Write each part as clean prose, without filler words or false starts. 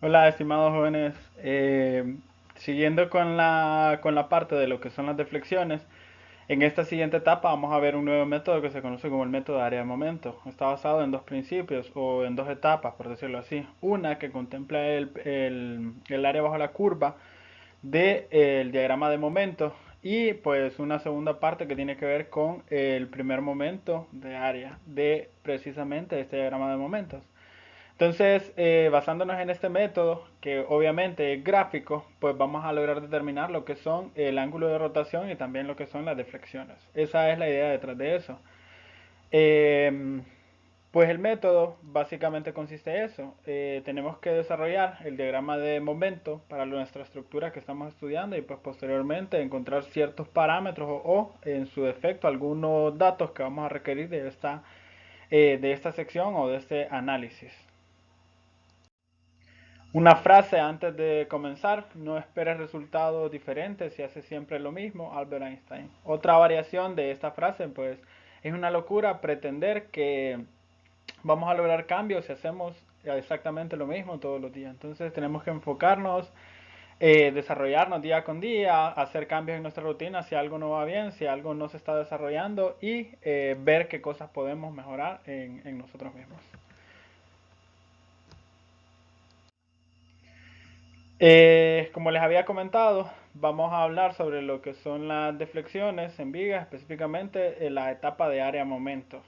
Hola, estimados jóvenes. Siguiendo con la parte de lo que son las deflexiones, en esta siguiente etapa vamos a ver un nuevo método que se conoce como el método de área de momento. Está basado en dos principios o en dos etapas, por decirlo así. Una que contempla el área bajo la curva del diagrama de momento y pues una segunda parte que tiene que ver con el primer momento de área de precisamente este diagrama de momentos. Entonces, basándonos en este método, que obviamente es gráfico, pues vamos a lograr determinar lo que son el ángulo de rotación y también lo que son las deflexiones. Esa es la idea detrás de eso. Eh, pues el método básicamente consiste en eso. Tenemos que desarrollar el diagrama de momento para nuestra estructura que estamos estudiando y pues posteriormente encontrar ciertos parámetros o en su defecto algunos datos que vamos a requerir de esta sección o de este análisis. Una frase antes de comenzar: no esperes resultados diferentes si haces siempre lo mismo, Albert Einstein. Otra variación de esta frase, pues, es una locura pretender que vamos a lograr cambios si hacemos exactamente lo mismo todos los días. Entonces tenemos que enfocarnos, desarrollarnos día con día, hacer cambios en nuestra rutina si algo no va bien, si algo no se está desarrollando y ver qué cosas podemos mejorar en nosotros mismos. Como les había comentado, vamos a hablar sobre lo que son las deflexiones en vigas, específicamente en la etapa de área-momento.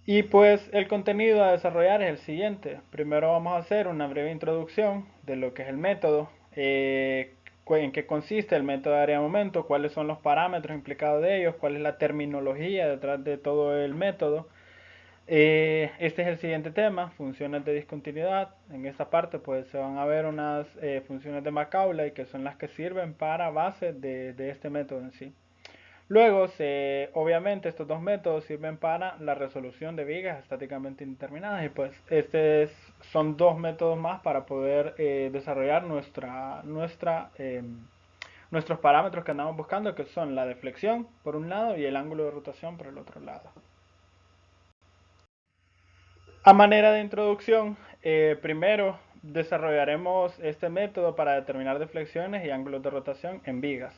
Y pues el contenido a desarrollar es el siguiente. Primero vamos a hacer una breve introducción de lo que es el método, en qué consiste el método de área-momento, cuáles son los parámetros implicados de ellos, cuál es la terminología detrás de todo el método. Este es el siguiente tema: funciones de discontinuidad. En esta parte pues se van a ver unas funciones de Macaulay que son las que sirven para base de este método en sí. Luego, obviamente estos dos métodos sirven para la resolución de vigas estáticamente indeterminadas y pues son dos métodos más para poder desarrollar nuestros parámetros que andamos buscando, que son la deflexión por un lado y el ángulo de rotación por el otro lado. A manera de introducción, primero desarrollaremos este método para determinar deflexiones y ángulos de rotación en vigas.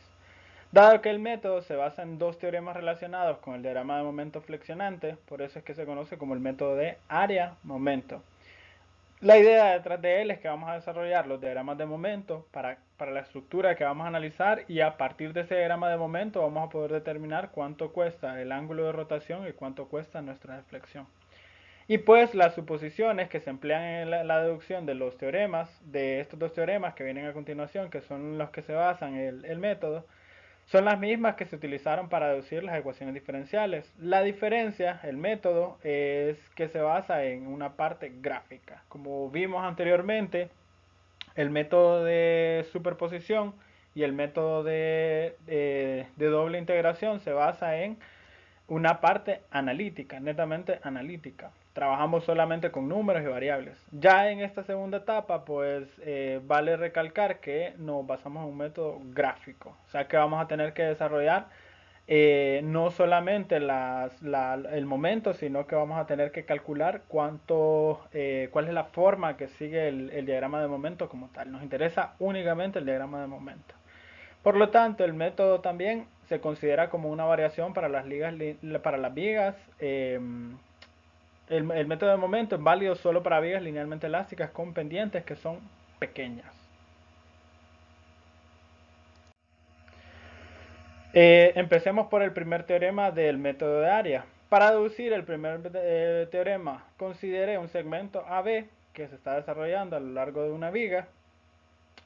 Dado que el método se basa en dos teoremas relacionados con el diagrama de momento flexionante, por eso es que se conoce como el método de área-momento. La idea detrás de él es que vamos a desarrollar los diagramas de momento para la estructura que vamos a analizar y a partir de ese diagrama de momento vamos a poder determinar cuánto cuesta el ángulo de rotación y cuánto cuesta nuestra deflexión. Y pues las suposiciones que se emplean en la deducción de los teoremas, de estos dos teoremas que vienen a continuación, que son los que se basan en el método, son las mismas que se utilizaron para deducir las ecuaciones diferenciales. La diferencia, el método, es que se basa en una parte gráfica. Como vimos anteriormente, el método de superposición y el método de doble integración se basa en una parte analítica, netamente analítica. Trabajamos solamente con números y variables. Ya en esta segunda etapa, pues vale recalcar que nos basamos en un método gráfico. O sea que vamos a tener que desarrollar no solamente el momento, sino que vamos a tener que calcular cuál es la forma que sigue el diagrama de momento como tal. Nos interesa únicamente el diagrama de momento. Por lo tanto, el método también se considera como una variación para las vigas. El método de momento es válido solo para vigas linealmente elásticas con pendientes que son pequeñas. Empecemos por el primer teorema del método de área. Para deducir el primer teorema, considere un segmento AB que se está desarrollando a lo largo de una viga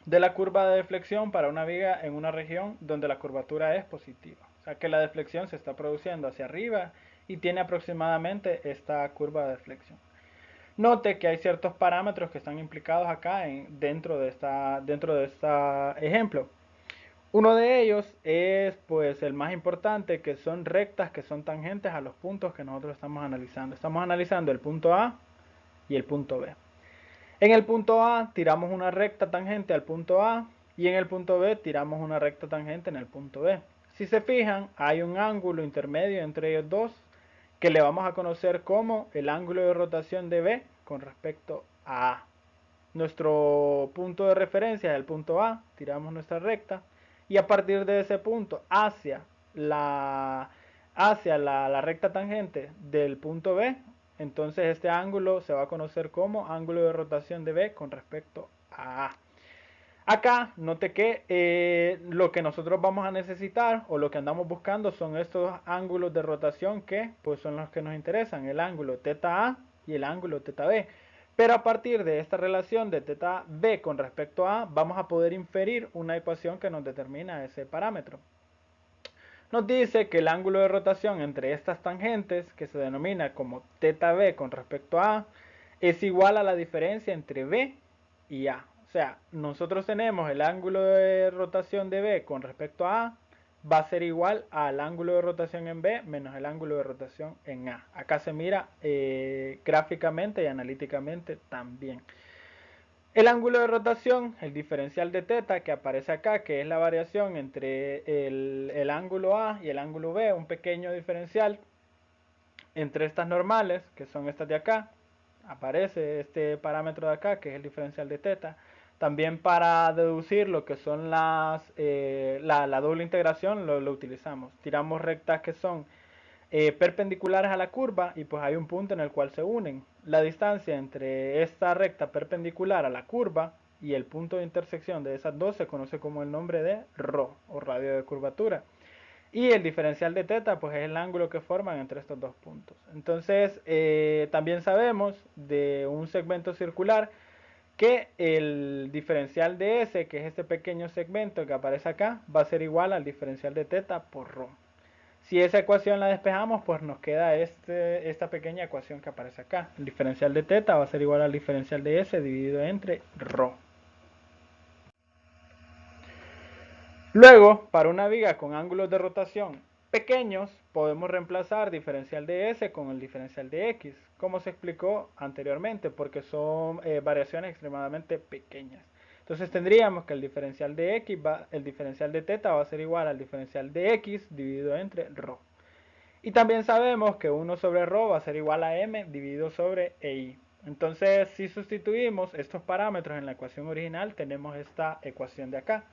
de la curva de deflexión para una viga en una región donde la curvatura es positiva. O sea que la deflexión se está produciendo hacia arriba y tiene aproximadamente esta curva de deflexión. Note que hay ciertos parámetros que están implicados acá dentro de este ejemplo. Uno de ellos es pues el más importante, que son rectas que son tangentes a los puntos que nosotros estamos analizando. Estamos analizando el punto A y el punto B. En el punto A tiramos una recta tangente al punto A y en el punto B tiramos una recta tangente en el punto B. Si se fijan, hay un ángulo intermedio entre ellos dos que le vamos a conocer como el ángulo de rotación de B con respecto a A. Nuestro punto de referencia es el punto A, tiramos nuestra recta y a partir de ese punto la, hacia la recta tangente del punto B, entonces este ángulo se va a conocer como ángulo de rotación de B con respecto a A. Acá, note que lo que nosotros vamos a necesitar o lo que andamos buscando son estos ángulos de rotación que pues son los que nos interesan, el ángulo teta A y el ángulo teta B. Pero a partir de esta relación de teta B con respecto a A, vamos a poder inferir una ecuación que nos determina ese parámetro. Nos dice que el ángulo de rotación entre estas tangentes, que se denomina como teta B con respecto a A, es igual a la diferencia entre B y A. O sea, nosotros tenemos el ángulo de rotación de B con respecto a A, va a ser igual al ángulo de rotación en B menos el ángulo de rotación en A. Acá se mira gráficamente y analíticamente también. El ángulo de rotación, el diferencial de teta que aparece acá, que es la variación entre el ángulo A y el ángulo B, un pequeño diferencial entre estas normales, que son estas de acá, aparece este parámetro de acá, que es el diferencial de teta. También para deducir lo que son la doble integración lo utilizamos. Tiramos rectas que son perpendiculares a la curva y pues hay un punto en el cual se unen. La distancia entre esta recta perpendicular a la curva y el punto de intersección de esas dos se conoce como el nombre de ρ o radio de curvatura. Y el diferencial de teta pues es el ángulo que forman entre estos dos puntos. Entonces también sabemos de un segmento circular que el diferencial de S, que es este pequeño segmento que aparece acá, va a ser igual al diferencial de teta por ρ. Si esa ecuación la despejamos, pues nos queda esta pequeña ecuación que aparece acá. El diferencial de teta va a ser igual al diferencial de S dividido entre ρ. Luego, para una viga con ángulos de rotación pequeños, podemos reemplazar diferencial de S con el diferencial de X, como se explicó anteriormente, porque son variaciones extremadamente pequeñas. Entonces tendríamos que el diferencial de X el diferencial de teta va a ser igual al diferencial de X dividido entre ρ. Y también sabemos que 1 sobre ρ va a ser igual a m dividido sobre EI. Entonces, si sustituimos estos parámetros en la ecuación original, tenemos esta ecuación de acá.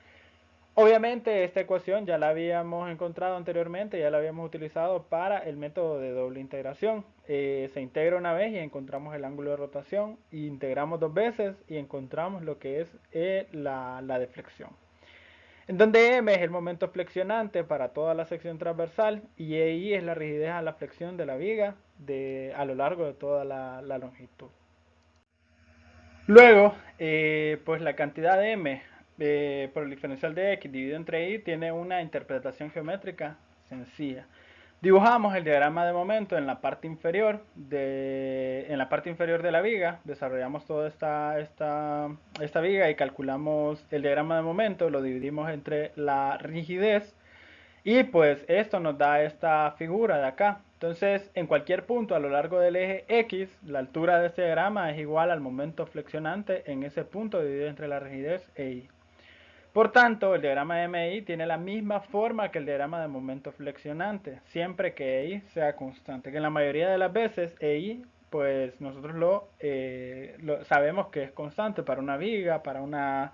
Obviamente esta ecuación ya la habíamos encontrado anteriormente, ya la habíamos utilizado para el método de doble integración. Se integra una vez y encontramos el ángulo de rotación, y integramos dos veces y encontramos lo que es la deflexión. En donde M es el momento flexionante para toda la sección transversal y EI es la rigidez a la flexión de la viga a lo largo de toda la longitud. Luego, pues la cantidad de M por el diferencial de X dividido entre Y tiene una interpretación geométrica sencilla. Dibujamos el diagrama de momento en la parte inferior de la viga, desarrollamos toda esta viga y calculamos el diagrama de momento, lo dividimos entre la rigidez y pues esto nos da esta figura de acá. Entonces, en cualquier punto a lo largo del eje X, la altura de este diagrama es igual al momento flexionante en ese punto dividido entre la rigidez e Y. Por tanto, el diagrama de MI tiene la misma forma que el diagrama de momento flexionante, siempre que EI sea constante. Que en la mayoría de las veces EI, pues nosotros lo sabemos que es constante para una viga, para una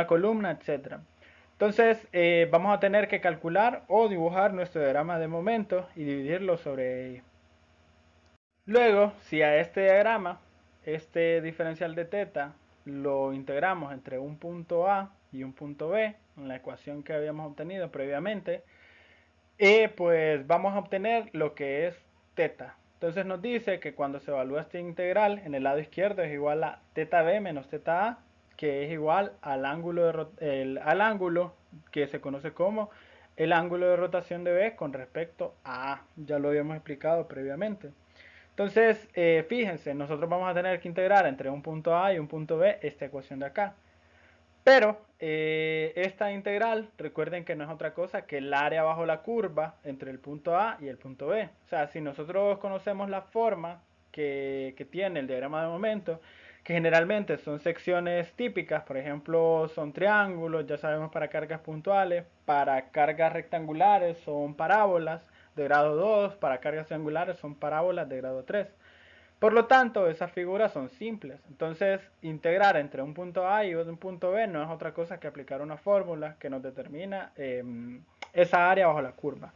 columna, etc. Entonces, vamos a tener que calcular o dibujar nuestro diagrama de momento y dividirlo sobre EI. Luego, si a este diagrama, este diferencial de teta, lo integramos entre un punto A y un punto B, en la ecuación que habíamos obtenido previamente, pues vamos a obtener lo que es teta. Entonces nos dice que cuando se evalúa este integral, en el lado izquierdo es igual a teta B menos teta A, que es igual al ángulo que se conoce como el ángulo de rotación de B con respecto a A. Ya lo habíamos explicado previamente. Entonces, fíjense, nosotros vamos a tener que integrar entre un punto A y un punto B esta ecuación de acá. Pero esta integral, recuerden que no es otra cosa que el área bajo la curva entre el punto A y el punto B. O sea, si nosotros conocemos la forma que tiene el diagrama de momento, que generalmente son secciones típicas, por ejemplo, son triángulos, ya sabemos para cargas puntuales, para cargas rectangulares son parábolas de grado 2, para cargas triangulares son parábolas de grado 3. Por lo tanto, esas figuras son simples. Entonces, integrar entre un punto A y un punto B no es otra cosa que aplicar una fórmula que nos determina esa área bajo la curva.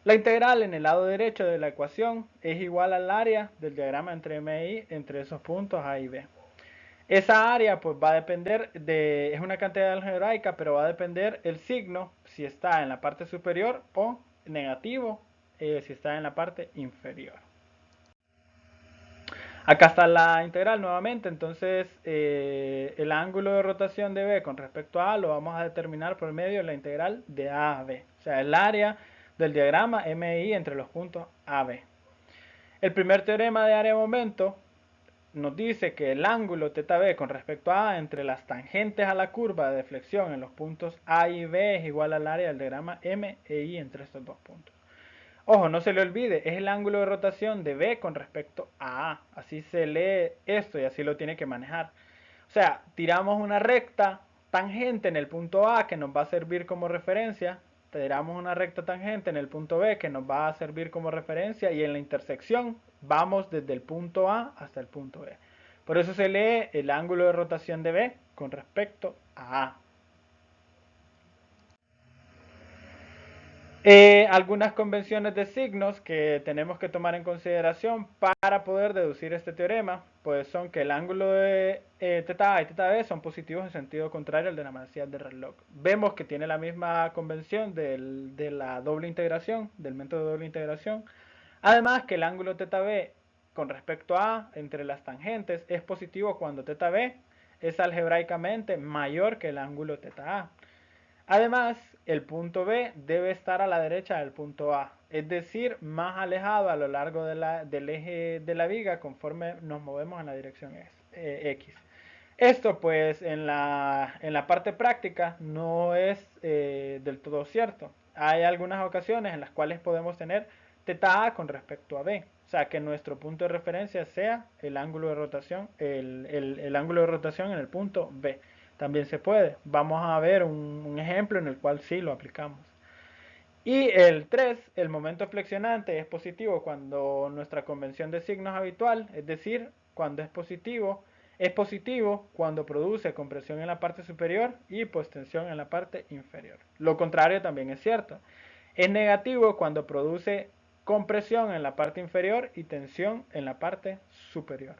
La integral en el lado derecho de la ecuación es igual al área del diagrama entre M y I entre esos puntos A y B. Esa área pues va a depender es una cantidad algebraica, pero va a depender el signo si está en la parte superior o negativo si está en la parte inferior. Acá está la integral nuevamente, entonces el ángulo de rotación de B con respecto a A lo vamos a determinar por medio de la integral de A a B, o sea, el área del diagrama MI entre los puntos A, B. El primer teorema de área de momento nos dice que el ángulo θB con respecto a A entre las tangentes a la curva de deflexión en los puntos A y B es igual al área del diagrama M e I entre estos dos puntos. Ojo, no se le olvide, es el ángulo de rotación de B con respecto a A. Así se lee esto y así lo tiene que manejar. O sea, tiramos una recta tangente en el punto A que nos va a servir como referencia. Tiramos una recta tangente en el punto B que nos va a servir como referencia. Y en la intersección vamos desde el punto A hasta el punto B. Por eso se lee el ángulo de rotación de B con respecto a A. Algunas convenciones de signos que tenemos que tomar en consideración para poder deducir este teorema, pues son que el ángulo de θA y θB son positivos en sentido contrario al de la manecilla del reloj. Vemos que tiene la misma convención de la doble integración, del método de doble integración. Además que el ángulo θB con respecto a entre las tangentes es positivo cuando θB es algebraicamente mayor que el ángulo θA. Además, el punto B debe estar a la derecha del punto A, es decir, más alejado a lo largo del eje de la viga conforme nos movemos en la dirección X. Esto pues en la parte práctica no es del todo cierto. Hay algunas ocasiones en las cuales podemos tener θA con respecto a B. O sea, que nuestro punto de referencia sea el ángulo de rotación, el ángulo de rotación en el punto B. También se puede. Vamos a ver un ejemplo en el cual sí lo aplicamos. Y el 3, el momento flexionante es positivo cuando nuestra convención de signos habitual, es decir, cuando es positivo cuando produce compresión en la parte superior y pues tensión en la parte inferior. Lo contrario también es cierto. Es negativo cuando produce compresión en la parte inferior y tensión en la parte superior.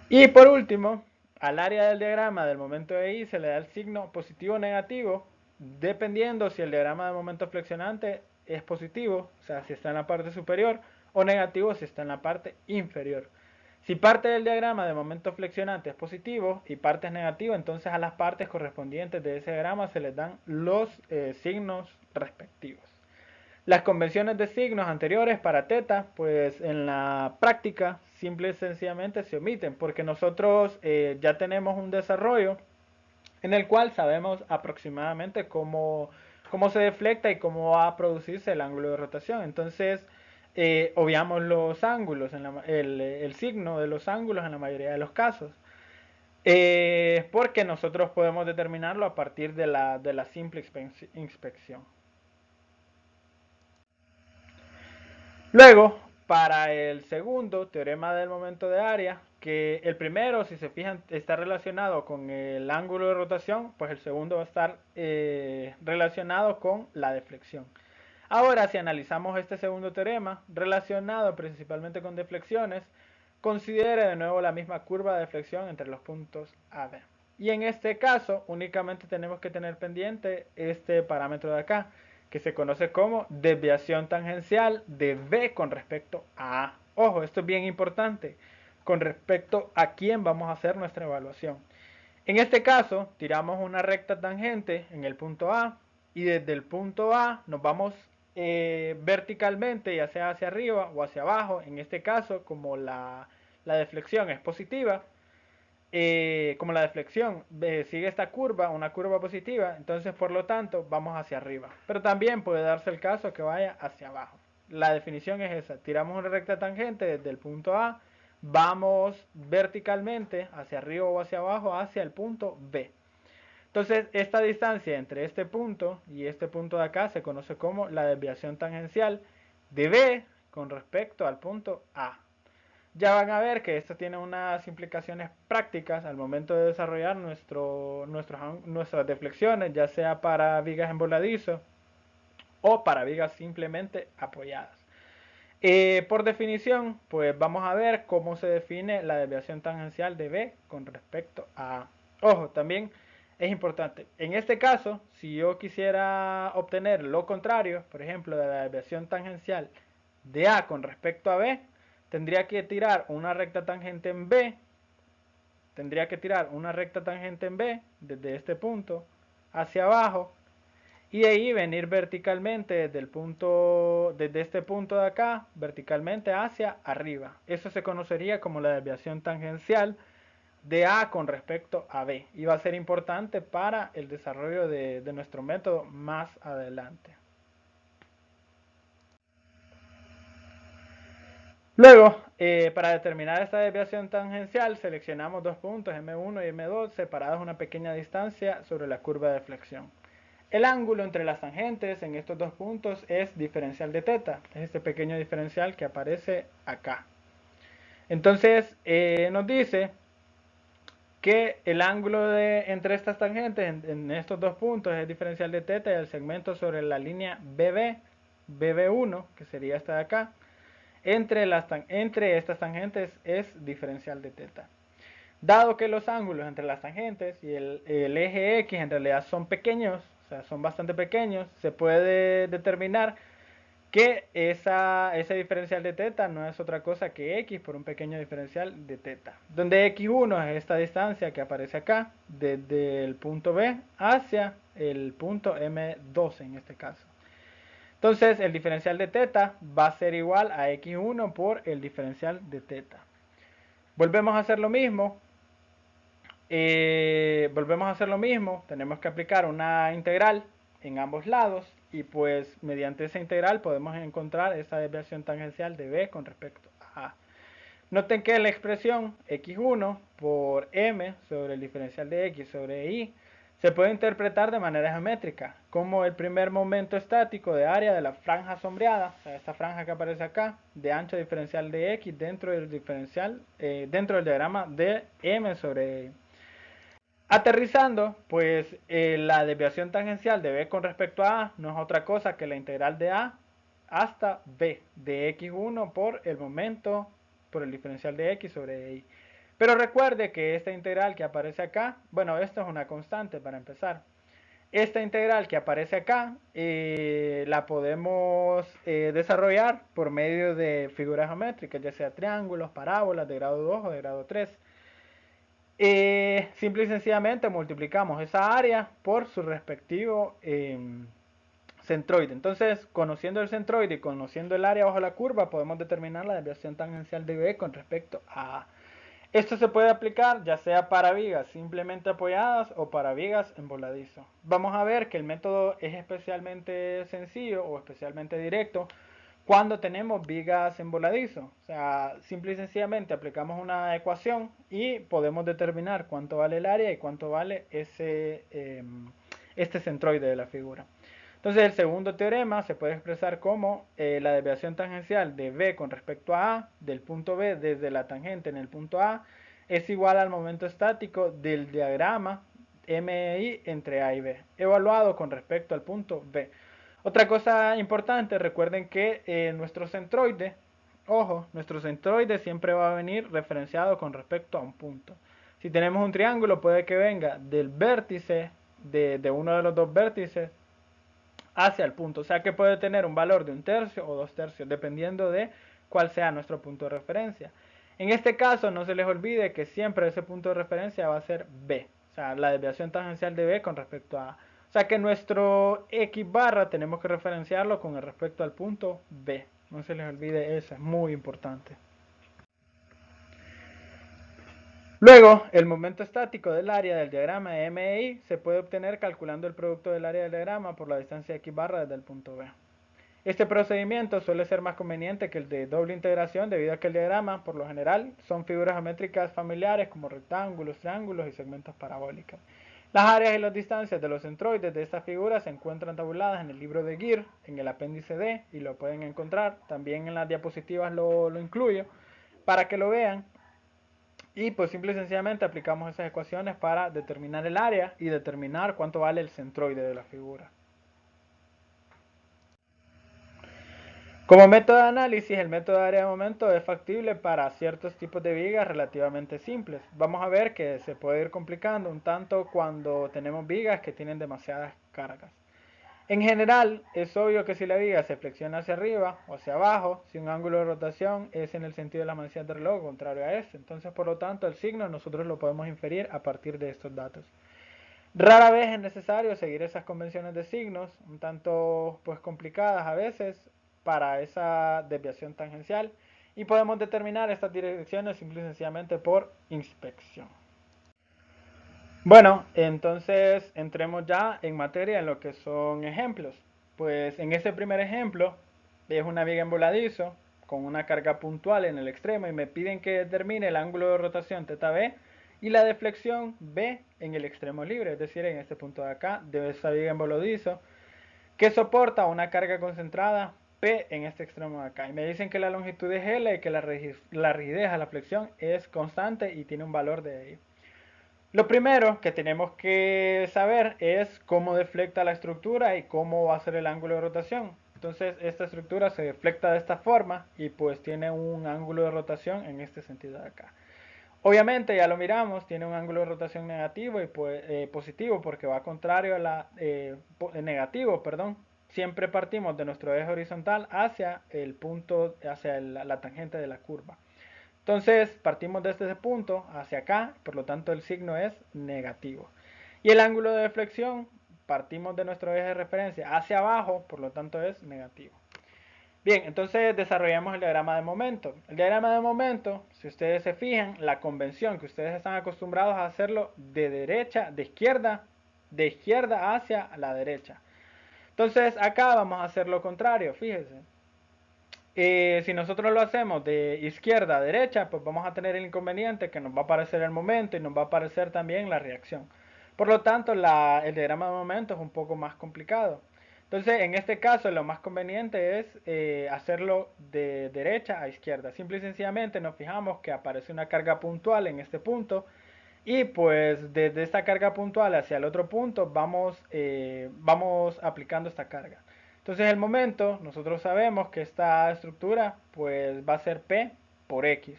Y por último, al área del diagrama del momento de I se le da el signo positivo o negativo, dependiendo si el diagrama de momento flexionante es positivo, o sea, si está en la parte superior, o negativo si está en la parte inferior. Si parte del diagrama de momento flexionante es positivo y parte es negativo, entonces a las partes correspondientes de ese diagrama se les dan los signos respectivos. Las convenciones de signos anteriores para teta, pues en la práctica simple y sencillamente se omiten, porque nosotros ya tenemos un desarrollo en el cual sabemos aproximadamente cómo se deflecta y cómo va a producirse el ángulo de rotación. Entonces, obviamos los ángulos, el signo de los ángulos en la mayoría de los casos. Porque nosotros podemos determinarlo a partir de la simple inspección. Luego, para el segundo teorema del momento de área, que el primero, si se fijan, está relacionado con el ángulo de rotación, pues el segundo va a estar relacionado con la deflexión. Ahora, si analizamos este segundo teorema, relacionado principalmente con deflexiones, considere de nuevo la misma curva de deflexión entre los puntos A, B. Y en este caso, únicamente tenemos que tener pendiente este parámetro de acá, que se conoce como desviación tangencial de B con respecto a A. Ojo, esto es bien importante, con respecto a quién vamos a hacer nuestra evaluación. En este caso, tiramos una recta tangente en el punto A y desde el punto A nos vamos verticalmente, ya sea hacia arriba o hacia abajo. En este caso, como la deflexión es positiva, como la deflexión sigue esta curva, una curva positiva, entonces por lo tanto vamos hacia arriba. Pero también puede darse el caso que vaya hacia abajo. La definición es esa, tiramos una recta tangente desde el punto A, vamos verticalmente hacia arriba o hacia abajo hacia el punto B. Entonces esta distancia entre este punto y este punto de acá se conoce como la desviación tangencial de B con respecto al punto A. Ya van a ver que esto tiene unas implicaciones prácticas al momento de desarrollar nuestras deflexiones, ya sea para vigas en voladizo o para vigas simplemente apoyadas. Por definición, pues vamos a ver cómo se define la desviación tangencial de B con respecto a A. Ojo, también es importante. En este caso, si yo quisiera obtener lo contrario, por ejemplo, de la desviación tangencial de A con respecto a B, tendría que tirar una recta tangente en B, desde este punto hacia abajo, y de ahí venir verticalmente desde este punto de acá, verticalmente hacia arriba. Eso se conocería como la desviación tangencial de A con respecto a B. Y va a ser importante para el desarrollo de nuestro método más adelante. Luego, para determinar esta desviación tangencial, seleccionamos dos puntos, M1 y M2, separados a una pequeña distancia sobre la curva de flexión. El ángulo entre las tangentes en estos dos puntos es diferencial de teta, es este pequeño diferencial que aparece acá. Entonces, nos dice que el ángulo entre estas tangentes en estos dos puntos es diferencial de teta y el segmento sobre la línea BB1, que sería esta de acá, entre estas tangentes es diferencial de teta. Dado que los ángulos entre las tangentes y el eje X en realidad son pequeños, o sea, son bastante pequeños, se puede determinar que ese diferencial de teta no es otra cosa que X por un pequeño diferencial de teta. Donde X1 es esta distancia que aparece acá, desde el punto B hacia el punto M12 en este caso. Entonces el diferencial de teta va a ser igual a X1 por el diferencial de teta. Volvemos a hacer lo mismo. Tenemos que aplicar una integral en ambos lados y pues mediante esa integral podemos encontrar esa desviación tangencial de B con respecto a A. Noten que la expresión x1 por m sobre el diferencial de x sobre y se puede interpretar de manera geométrica como el primer momento estático de área de la franja sombreada, o sea, esta franja que aparece acá, de ancho diferencial de x dentro del diagrama de m sobre y. Aterrizando, pues la desviación tangencial de B con respecto a A no es otra cosa que la integral de A hasta B de x1 por el diferencial de x sobre y. Pero recuerde que esta integral que aparece acá, bueno, esto es una constante para empezar. Esta integral que aparece acá la podemos desarrollar por medio de figuras geométricas, ya sea triángulos, parábolas de grado 2 o de grado 3. Simple y sencillamente multiplicamos esa área por su respectivo centroide. Entonces, conociendo el centroide y conociendo el área bajo la curva, podemos determinar la desviación tangencial de B con respecto a A. Esto se puede aplicar ya sea para vigas simplemente apoyadas o para vigas en voladizo. Vamos a ver que el método es especialmente sencillo o especialmente directo cuando tenemos vigas en voladizo. O sea, simple y sencillamente aplicamos una ecuación y podemos determinar cuánto vale el área y cuánto vale este centroide de la figura. Entonces el segundo teorema se puede expresar como la desviación tangencial de B con respecto a A, del punto B desde la tangente en el punto A, es igual al momento estático del diagrama MI entre A y B, evaluado con respecto al punto B. Otra cosa importante, recuerden que nuestro centroide siempre va a venir referenciado con respecto a un punto. Si tenemos un triángulo, puede que venga del vértice, de uno de los dos vértices, hacia el punto. O sea que puede tener un valor de 1/3 o 2/3, dependiendo de cuál sea nuestro punto de referencia. En este caso, no se les olvide que siempre ese punto de referencia va a ser B. O sea, la desviación tangencial de B con respecto a A. O sea que nuestro X barra tenemos que referenciarlo con respecto al punto B. No se les olvide eso, es muy importante. Luego, el momento estático del área del diagrama de MI se puede obtener calculando el producto del área del diagrama por la distancia X barra desde el punto B. Este procedimiento suele ser más conveniente que el de doble integración debido a que el diagrama, por lo general, son figuras geométricas familiares como rectángulos, triángulos y segmentos parabólicos. Las áreas y las distancias de los centroides de esta figura se encuentran tabuladas en el libro de GIR, en el apéndice D, y lo pueden encontrar. También en las diapositivas lo incluyo para que lo vean. Y pues simple y sencillamente aplicamos esas ecuaciones para determinar el área y determinar cuánto vale el centroide de la figura. Como método de análisis, el método de área de momento es factible para ciertos tipos de vigas relativamente simples. Vamos a ver que se puede ir complicando un tanto cuando tenemos vigas que tienen demasiadas cargas. En general, es obvio que si la viga se flexiona hacia arriba o hacia abajo, si un ángulo de rotación es en el sentido de las manecillas del reloj, contrario a este. Entonces, por lo tanto, el signo nosotros lo podemos inferir a partir de estos datos. Rara vez es necesario seguir esas convenciones de signos, un tanto pues complicadas a veces para esa desviación tangencial, y podemos determinar estas direcciones simple y sencillamente por inspección. Bueno, entonces entremos ya en materia en lo que son ejemplos. Pues en este primer ejemplo es una viga en voladizo con una carga puntual en el extremo y me piden que determine el ángulo de rotación θb y la deflexión b en el extremo libre, es decir, en este punto de acá de esta viga en voladizo que soporta una carga concentrada P en este extremo de acá. Y me dicen que la longitud es L y que la rigidez a la flexión es constante y tiene un valor de ahí. Lo primero que tenemos que saber es cómo deflecta la estructura y cómo va a ser el ángulo de rotación. Entonces esta estructura se deflecta de esta forma y pues tiene un ángulo de rotación en este sentido de acá. Obviamente ya lo miramos, tiene un ángulo de rotación negativo y pues, positivo porque va contrario a la negativo, perdón. Siempre partimos de nuestro eje horizontal hacia el punto, hacia la tangente de la curva. Entonces partimos desde ese punto hacia acá, por lo tanto el signo es negativo. Y el ángulo de deflexión, partimos de nuestro eje de referencia hacia abajo, por lo tanto es negativo. Bien, entonces desarrollamos el diagrama de momento. El diagrama de momento, si ustedes se fijan, la convención que ustedes están acostumbrados a hacerlo de izquierda hacia la derecha. Entonces acá vamos a hacer lo contrario, fíjense. Si nosotros lo hacemos de izquierda a derecha, pues vamos a tener el inconveniente que nos va a aparecer el momento y nos va a aparecer también la reacción. Por lo tanto, el diagrama de momento es un poco más complicado. Entonces, en este caso, lo más conveniente es hacerlo de derecha a izquierda. Simple y sencillamente nos fijamos que aparece una carga puntual en este punto y pues desde esta carga puntual hacia el otro punto vamos aplicando esta carga. Entonces el momento, nosotros sabemos que esta estructura pues va a ser P por X.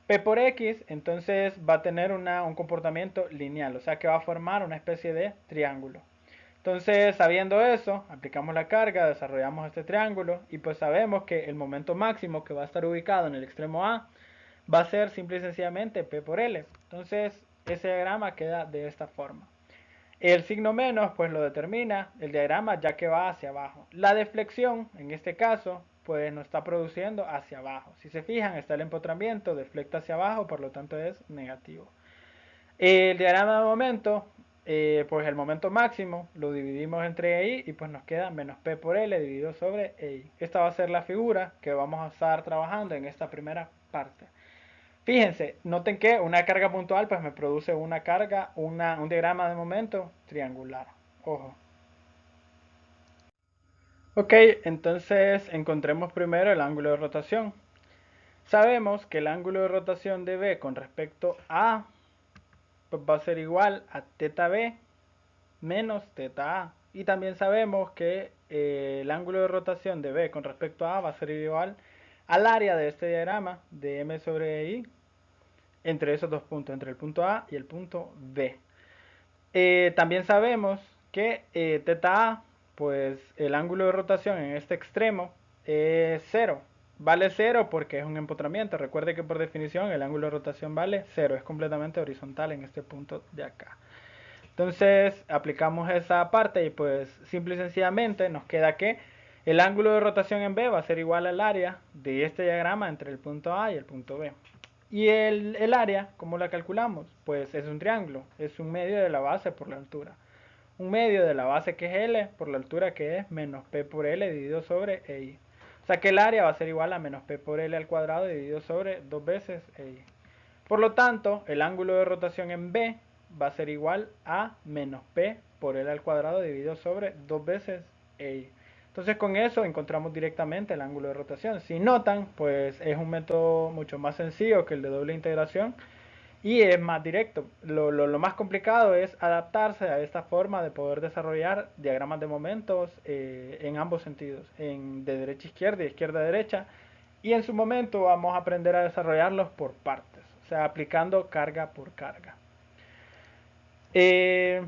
P por X entonces va a tener un comportamiento lineal, o sea que va a formar una especie de triángulo. Entonces sabiendo eso, aplicamos la carga, desarrollamos este triángulo y pues sabemos que el momento máximo que va a estar ubicado en el extremo A va a ser simple y sencillamente P por L. Entonces ese diagrama queda de esta forma. El signo menos pues lo determina el diagrama ya que va hacia abajo. La deflexión, en este caso, pues nos está produciendo hacia abajo. Si se fijan, está el empotramiento, deflecta hacia abajo, por lo tanto es negativo. El diagrama de momento, pues el momento máximo lo dividimos entre I y pues nos queda menos P por L dividido sobre I. Esta va a ser la figura que vamos a estar trabajando en esta primera parte. Fíjense, noten que una carga puntual pues me produce una carga, un diagrama de momento triangular. Ojo. Ok, entonces encontremos primero el ángulo de rotación. Sabemos que el ángulo de rotación de B con respecto a pues va a ser igual a θ B menos θ A. Y también sabemos que el ángulo de rotación de B con respecto a va a ser igual al área de este diagrama de M sobre I entre esos dos puntos, entre el punto A y el punto B. También sabemos que θ, pues el ángulo de rotación en este extremo es 0. Vale 0 porque es un empotramiento. Recuerde que por definición el ángulo de rotación vale 0. Es completamente horizontal en este punto de acá. Entonces aplicamos esa parte y pues simple y sencillamente nos queda que el ángulo de rotación en B va a ser igual al área de este diagrama entre el punto A y el punto B. Y el área, ¿cómo la calculamos? Pues es un triángulo, es un medio de la base por la altura. Un medio de la base que es L por la altura que es menos P por L dividido sobre EI. O sea que el área va a ser igual a menos P por L al cuadrado dividido sobre 2 veces EI. Por lo tanto, el ángulo de rotación en B va a ser igual a menos P por L al cuadrado dividido sobre 2 veces EI. Entonces con eso encontramos directamente el ángulo de rotación. Si notan, pues es un método mucho más sencillo que el de doble integración y es más directo. Lo más complicado es adaptarse a esta forma de poder desarrollar diagramas de momentos en ambos sentidos, de derecha a izquierda y izquierda a derecha. Y en su momento vamos a aprender a desarrollarlos por partes, o sea, aplicando carga por carga. Eh,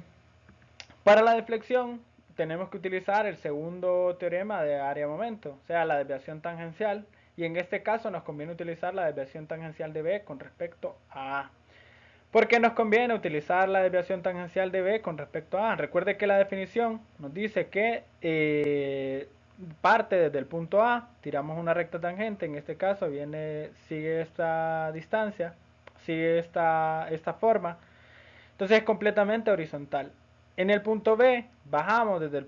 para la deflexión tenemos que utilizar el segundo teorema de área-momento, o sea, la desviación tangencial. Y en este caso nos conviene utilizar la desviación tangencial de B con respecto a A. ¿Por qué nos conviene utilizar la desviación tangencial de B con respecto a A? Recuerde que la definición nos dice que parte desde el punto A, tiramos una recta tangente, en este caso sigue esta distancia, sigue esta forma, entonces es completamente horizontal. En el punto B bajamos desde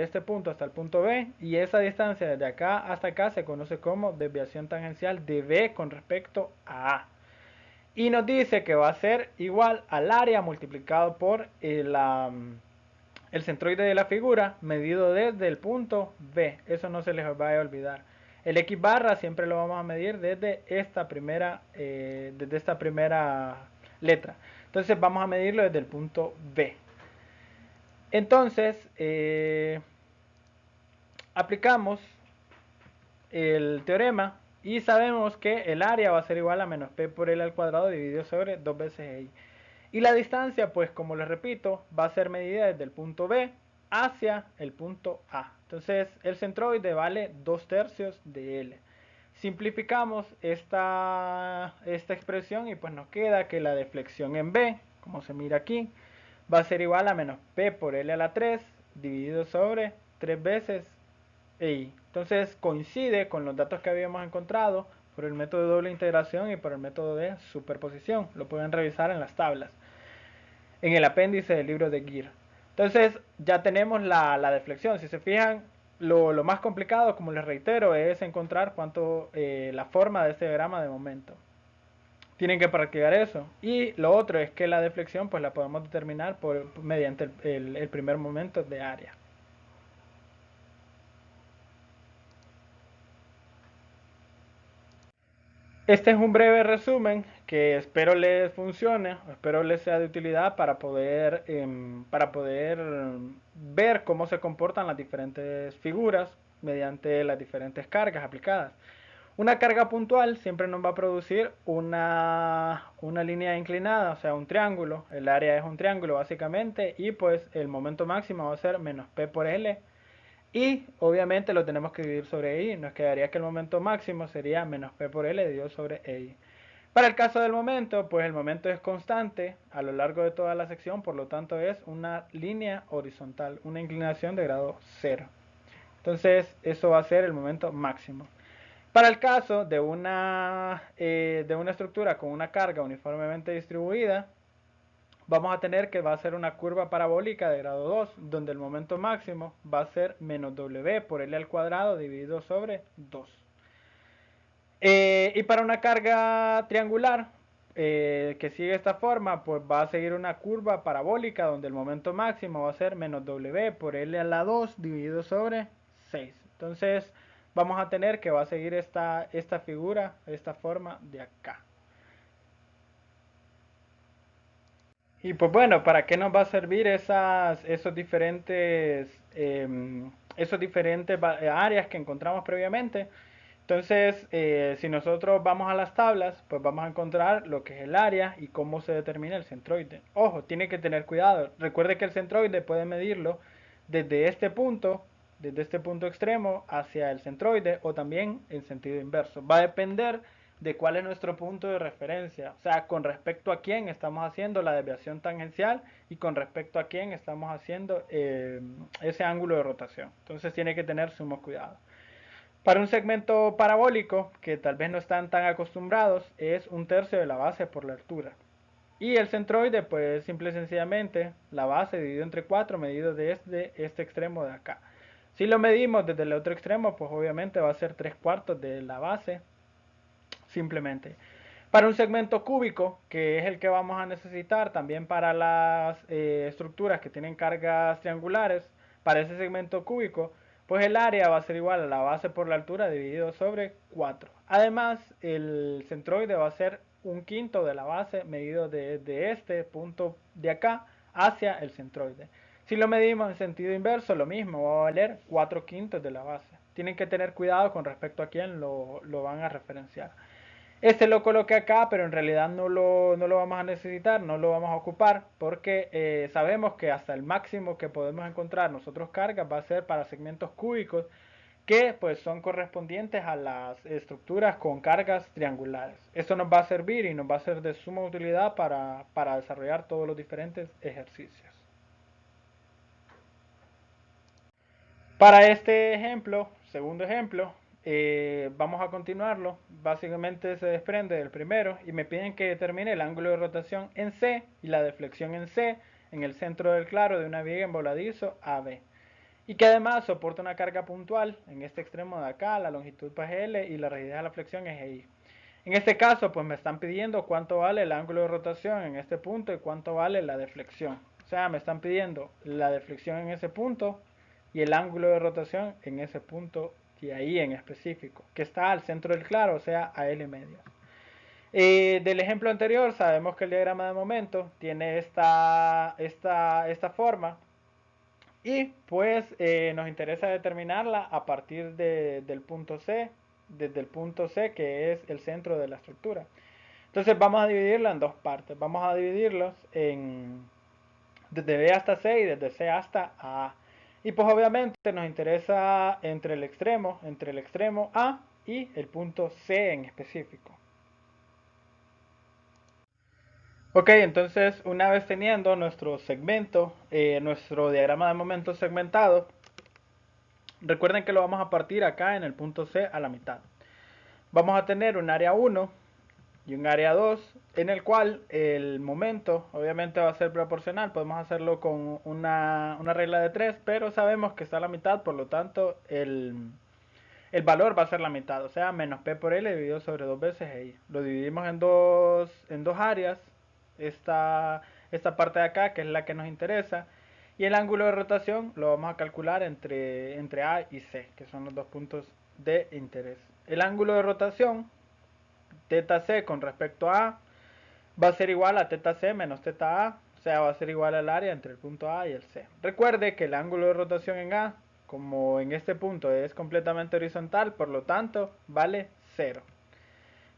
este punto hasta el punto B y esa distancia desde acá hasta acá se conoce como desviación tangencial de B con respecto a A. Y nos dice que va a ser igual al área multiplicado por el centroide de la figura medido desde el punto B. Eso no se les vaya a olvidar. El X barra siempre lo vamos a medir desde esta primera letra. Entonces vamos a medirlo desde el punto B. Entonces aplicamos el teorema y sabemos que el área va a ser igual a menos P por L al cuadrado dividido sobre 2 veces I. Y la distancia, pues como les repito, va a ser medida desde el punto B hacia el punto A. Entonces el centroide vale 2/3 de L. Simplificamos esta expresión y pues nos queda que la deflexión en B, como se mira aquí, va a ser igual a menos P por L a la 3 dividido sobre 3 veces EI. Entonces coincide con los datos que habíamos encontrado por el método de doble integración y por el método de superposición. Lo pueden revisar en las tablas, en el apéndice del libro de Gear. Entonces ya tenemos la deflexión. Si se fijan, lo más complicado, como les reitero, es encontrar la forma de este diagrama de momento. Tienen que practicar eso. Y lo otro es que la deflexión pues la podemos determinar mediante el primer momento de área. Este es un breve resumen que espero les funcione, espero les sea de utilidad para poder ver cómo se comportan las diferentes figuras mediante las diferentes cargas aplicadas. Una carga puntual siempre nos va a producir una línea inclinada, o sea, un triángulo. El área es un triángulo básicamente y pues el momento máximo va a ser menos P por L y obviamente lo tenemos que dividir sobre I. Nos quedaría que el momento máximo sería menos P por L dividido sobre I. Para el caso del momento, pues el momento es constante a lo largo de toda la sección, por lo tanto es una línea horizontal, una inclinación de grado 0. Entonces eso va a ser el momento máximo. Para el caso de una estructura con una carga uniformemente distribuida, vamos a tener que va a ser una curva parabólica de grado 2, donde el momento máximo va a ser menos W por L al cuadrado dividido sobre 2. Y para una carga triangular que sigue esta forma, pues va a seguir una curva parabólica donde el momento máximo va a ser menos W por L a la 2 dividido sobre 6. Entonces vamos a tener que va a seguir esta figura, esta forma de acá. Y pues bueno, ¿para qué nos va a servir esos diferentes áreas que encontramos previamente? Entonces, si nosotros vamos a las tablas, pues vamos a encontrar lo que es el área y cómo se determina el centroide. Ojo, tiene que tener cuidado. Recuerde que el centroide puede medirlo desde desde este punto extremo hacia el centroide o también en sentido inverso. Va a depender de cuál es nuestro punto de referencia, o sea, con respecto a quién estamos haciendo la desviación tangencial y con respecto a quién estamos haciendo ese ángulo de rotación. Entonces tiene que tener sumo cuidado. Para un segmento parabólico, que tal vez no están tan acostumbrados, es 1/3 de la base por la altura. Y el centroide, pues simple y sencillamente la base dividido entre 4 medido desde este extremo de acá. Si lo medimos desde el otro extremo, pues obviamente va a ser 3/4 de la base, simplemente. Para un segmento cúbico, que es el que vamos a necesitar también para las estructuras que tienen cargas triangulares, para ese segmento cúbico, pues el área va a ser igual a la base por la altura dividido sobre 4. Además, el centroide va a ser un quinto de la base medido de este punto de acá hacia el centroide. Si lo medimos en sentido inverso, lo mismo, va a valer 4 quintos de la base. Tienen que tener cuidado con respecto a quién lo van a referenciar. Este lo coloqué acá, pero en realidad no lo vamos a necesitar, no lo vamos a ocupar, porque sabemos que hasta el máximo que podemos encontrar nosotros cargas va a ser para segmentos cúbicos, que pues son correspondientes a las estructuras con cargas triangulares. Esto nos va a servir y nos va a ser de suma utilidad para desarrollar todos los diferentes ejercicios. Para este ejemplo, segundo ejemplo, vamos a continuarlo. Básicamente se desprende del primero y me piden que determine el ángulo de rotación en C y la deflexión en C en el centro del claro de una viga en voladizo AB. Y que además soporta una carga puntual en este extremo de acá, la longitud pues L y la rigidez de la flexión es I. En este caso pues me están pidiendo cuánto vale el ángulo de rotación en este punto y cuánto vale la deflexión. O sea, me están pidiendo la deflexión en ese punto y el ángulo de rotación en ese punto y ahí en específico, que está al centro del claro, o sea, a L medio. Del ejemplo anterior sabemos que el diagrama de momento tiene esta forma y pues nos interesa determinarla a partir del punto C, desde el punto C que es el centro de la estructura. Entonces vamos a dividirla en dos partes. Vamos a dividirlos desde B hasta C y desde C hasta A. Y pues obviamente nos interesa entre el extremo A y el punto C en específico. Ok, entonces una vez teniendo nuestro segmento, nuestro diagrama de momento segmentado, recuerden que lo vamos a partir acá en el punto C a la mitad. Vamos a tener un área 1 y un área 2 en el cual el momento obviamente va a ser proporcional. Podemos hacerlo con una regla de 3, pero sabemos que está a la mitad, por lo tanto el valor va a ser la mitad, o sea, menos P por L dividido sobre 2 veces I. Lo dividimos en dos áreas, esta parte de acá que es la que nos interesa, y el ángulo de rotación lo vamos a calcular entre A y C, que son los dos puntos de interés. El ángulo de rotación teta C con respecto a A va a ser igual a teta C menos teta A, o sea, va a ser igual al área entre el punto A y el C. Recuerde que el ángulo de rotación en A, como en este punto es completamente horizontal, por lo tanto, vale 0.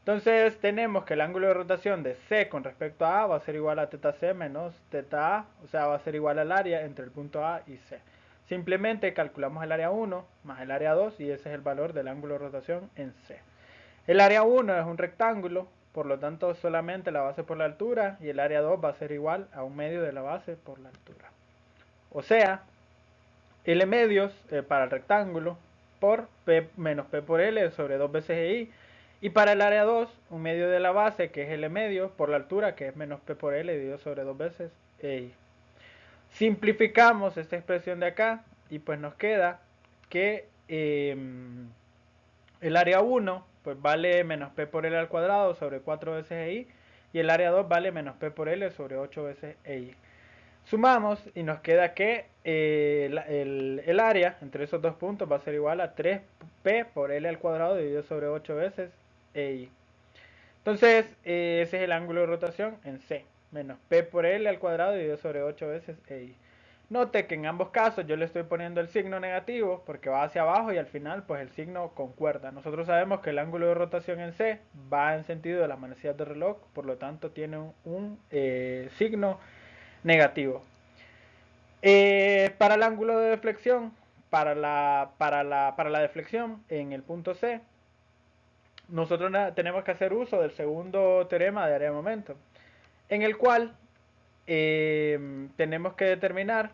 Entonces tenemos que el ángulo de rotación de C con respecto a A va a ser igual a teta C menos teta A, o sea, va a ser igual al área entre el punto A y C. Simplemente calculamos el área 1 más el área 2 y ese es el valor del ángulo de rotación en C. El área 1 es un rectángulo, por lo tanto solamente la base por la altura y el área 2 va a ser igual a un medio de la base por la altura. O sea, L medios para el rectángulo por P menos P por L sobre 2 veces I. Y para el área 2, un medio de la base que es L medio por la altura que es menos P por L dividido sobre 2 veces I. Simplificamos esta expresión de acá y pues nos queda que el área 1 pues vale menos P por L al cuadrado sobre 4 veces I y el área 2 vale menos P por L sobre 8 veces I. Sumamos y nos queda que el área entre esos dos puntos va a ser igual a 3P por L al cuadrado dividido sobre 8 veces I. Entonces ese es el ángulo de rotación en C, menos P por L al cuadrado dividido sobre 8 veces I. Note que en ambos casos yo le estoy poniendo el signo negativo porque va hacia abajo y al final pues el signo concuerda. Nosotros sabemos que el ángulo de rotación en C va en sentido de las manecillas de reloj, por lo tanto tiene un signo negativo. Para el ángulo de deflexión, para la deflexión en el punto C, nosotros tenemos que hacer uso del segundo teorema de área de momento, en el cual tenemos que determinar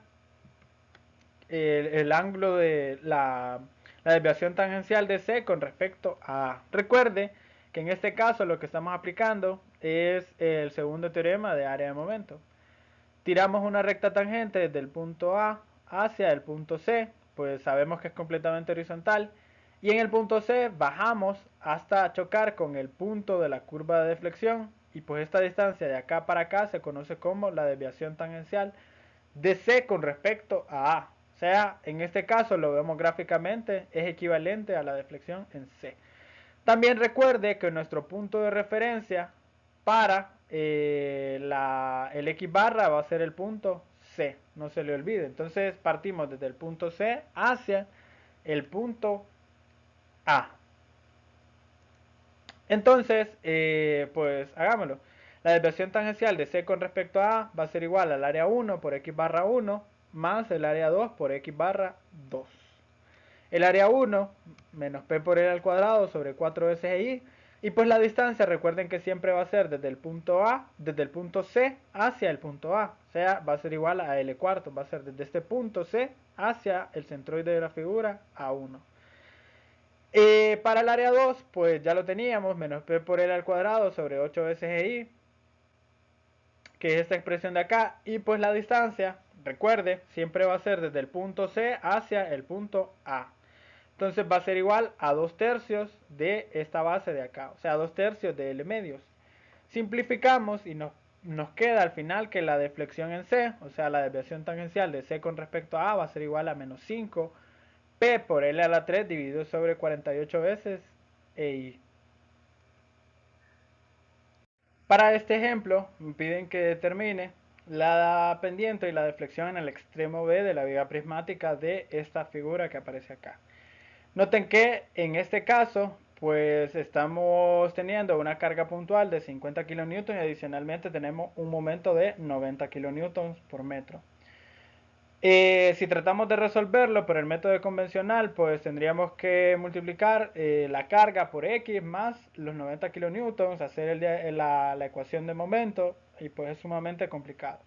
el ángulo de la desviación tangencial de C con respecto a A. Recuerde que en este caso lo que estamos aplicando es el segundo teorema de área de momento. Tiramos una recta tangente desde el punto A hacia el punto C, pues sabemos que es completamente horizontal Y en el punto C bajamos hasta chocar con el punto de la curva de deflexión. Y pues esta distancia de acá para acá se conoce como la desviación tangencial de C con respecto a A. O sea, en este caso lo vemos gráficamente, es equivalente a la deflexión en C. También recuerde que nuestro punto de referencia para el X barra va a ser el punto C, no se le olvide. Entonces partimos desde el punto C hacia el punto A. Entonces, pues hagámoslo. La desviación tangencial de C con respecto a A va a ser igual al área 1 por X barra 1 más el área 2 por X barra 2. El área 1 menos P por L al cuadrado sobre 4 veces I. Y pues la distancia, recuerden que siempre va a ser desde el punto A, desde el punto C hacia el punto A. O sea, va a ser igual a L cuarto. Va a ser desde este punto C hacia el centroide de la figura A1. Para el área 2, pues ya lo teníamos, menos P por L al cuadrado sobre 8 veces I, que es esta expresión de acá. Y pues la distancia, recuerde, siempre va a ser desde el punto C hacia el punto A. Entonces va a ser igual a 2 tercios de esta base de acá, o sea, 2 tercios de L medios. Simplificamos y nos queda al final que la deflexión en C, o sea, la desviación tangencial de C con respecto a A va a ser igual a menos 5 P por L a la 3 dividido sobre 48 veces EI. Para este ejemplo, me piden que determine la pendiente y la deflexión en el extremo B de la viga prismática de esta figura que aparece acá. Noten que en este caso, pues estamos teniendo una carga puntual de 50 kN y adicionalmente tenemos un momento de 90 kN por metro. Si tratamos de resolverlo por el método convencional, pues tendríamos que multiplicar la carga por X más los 90 kN, hacer la ecuación de momento, y pues es sumamente complicado.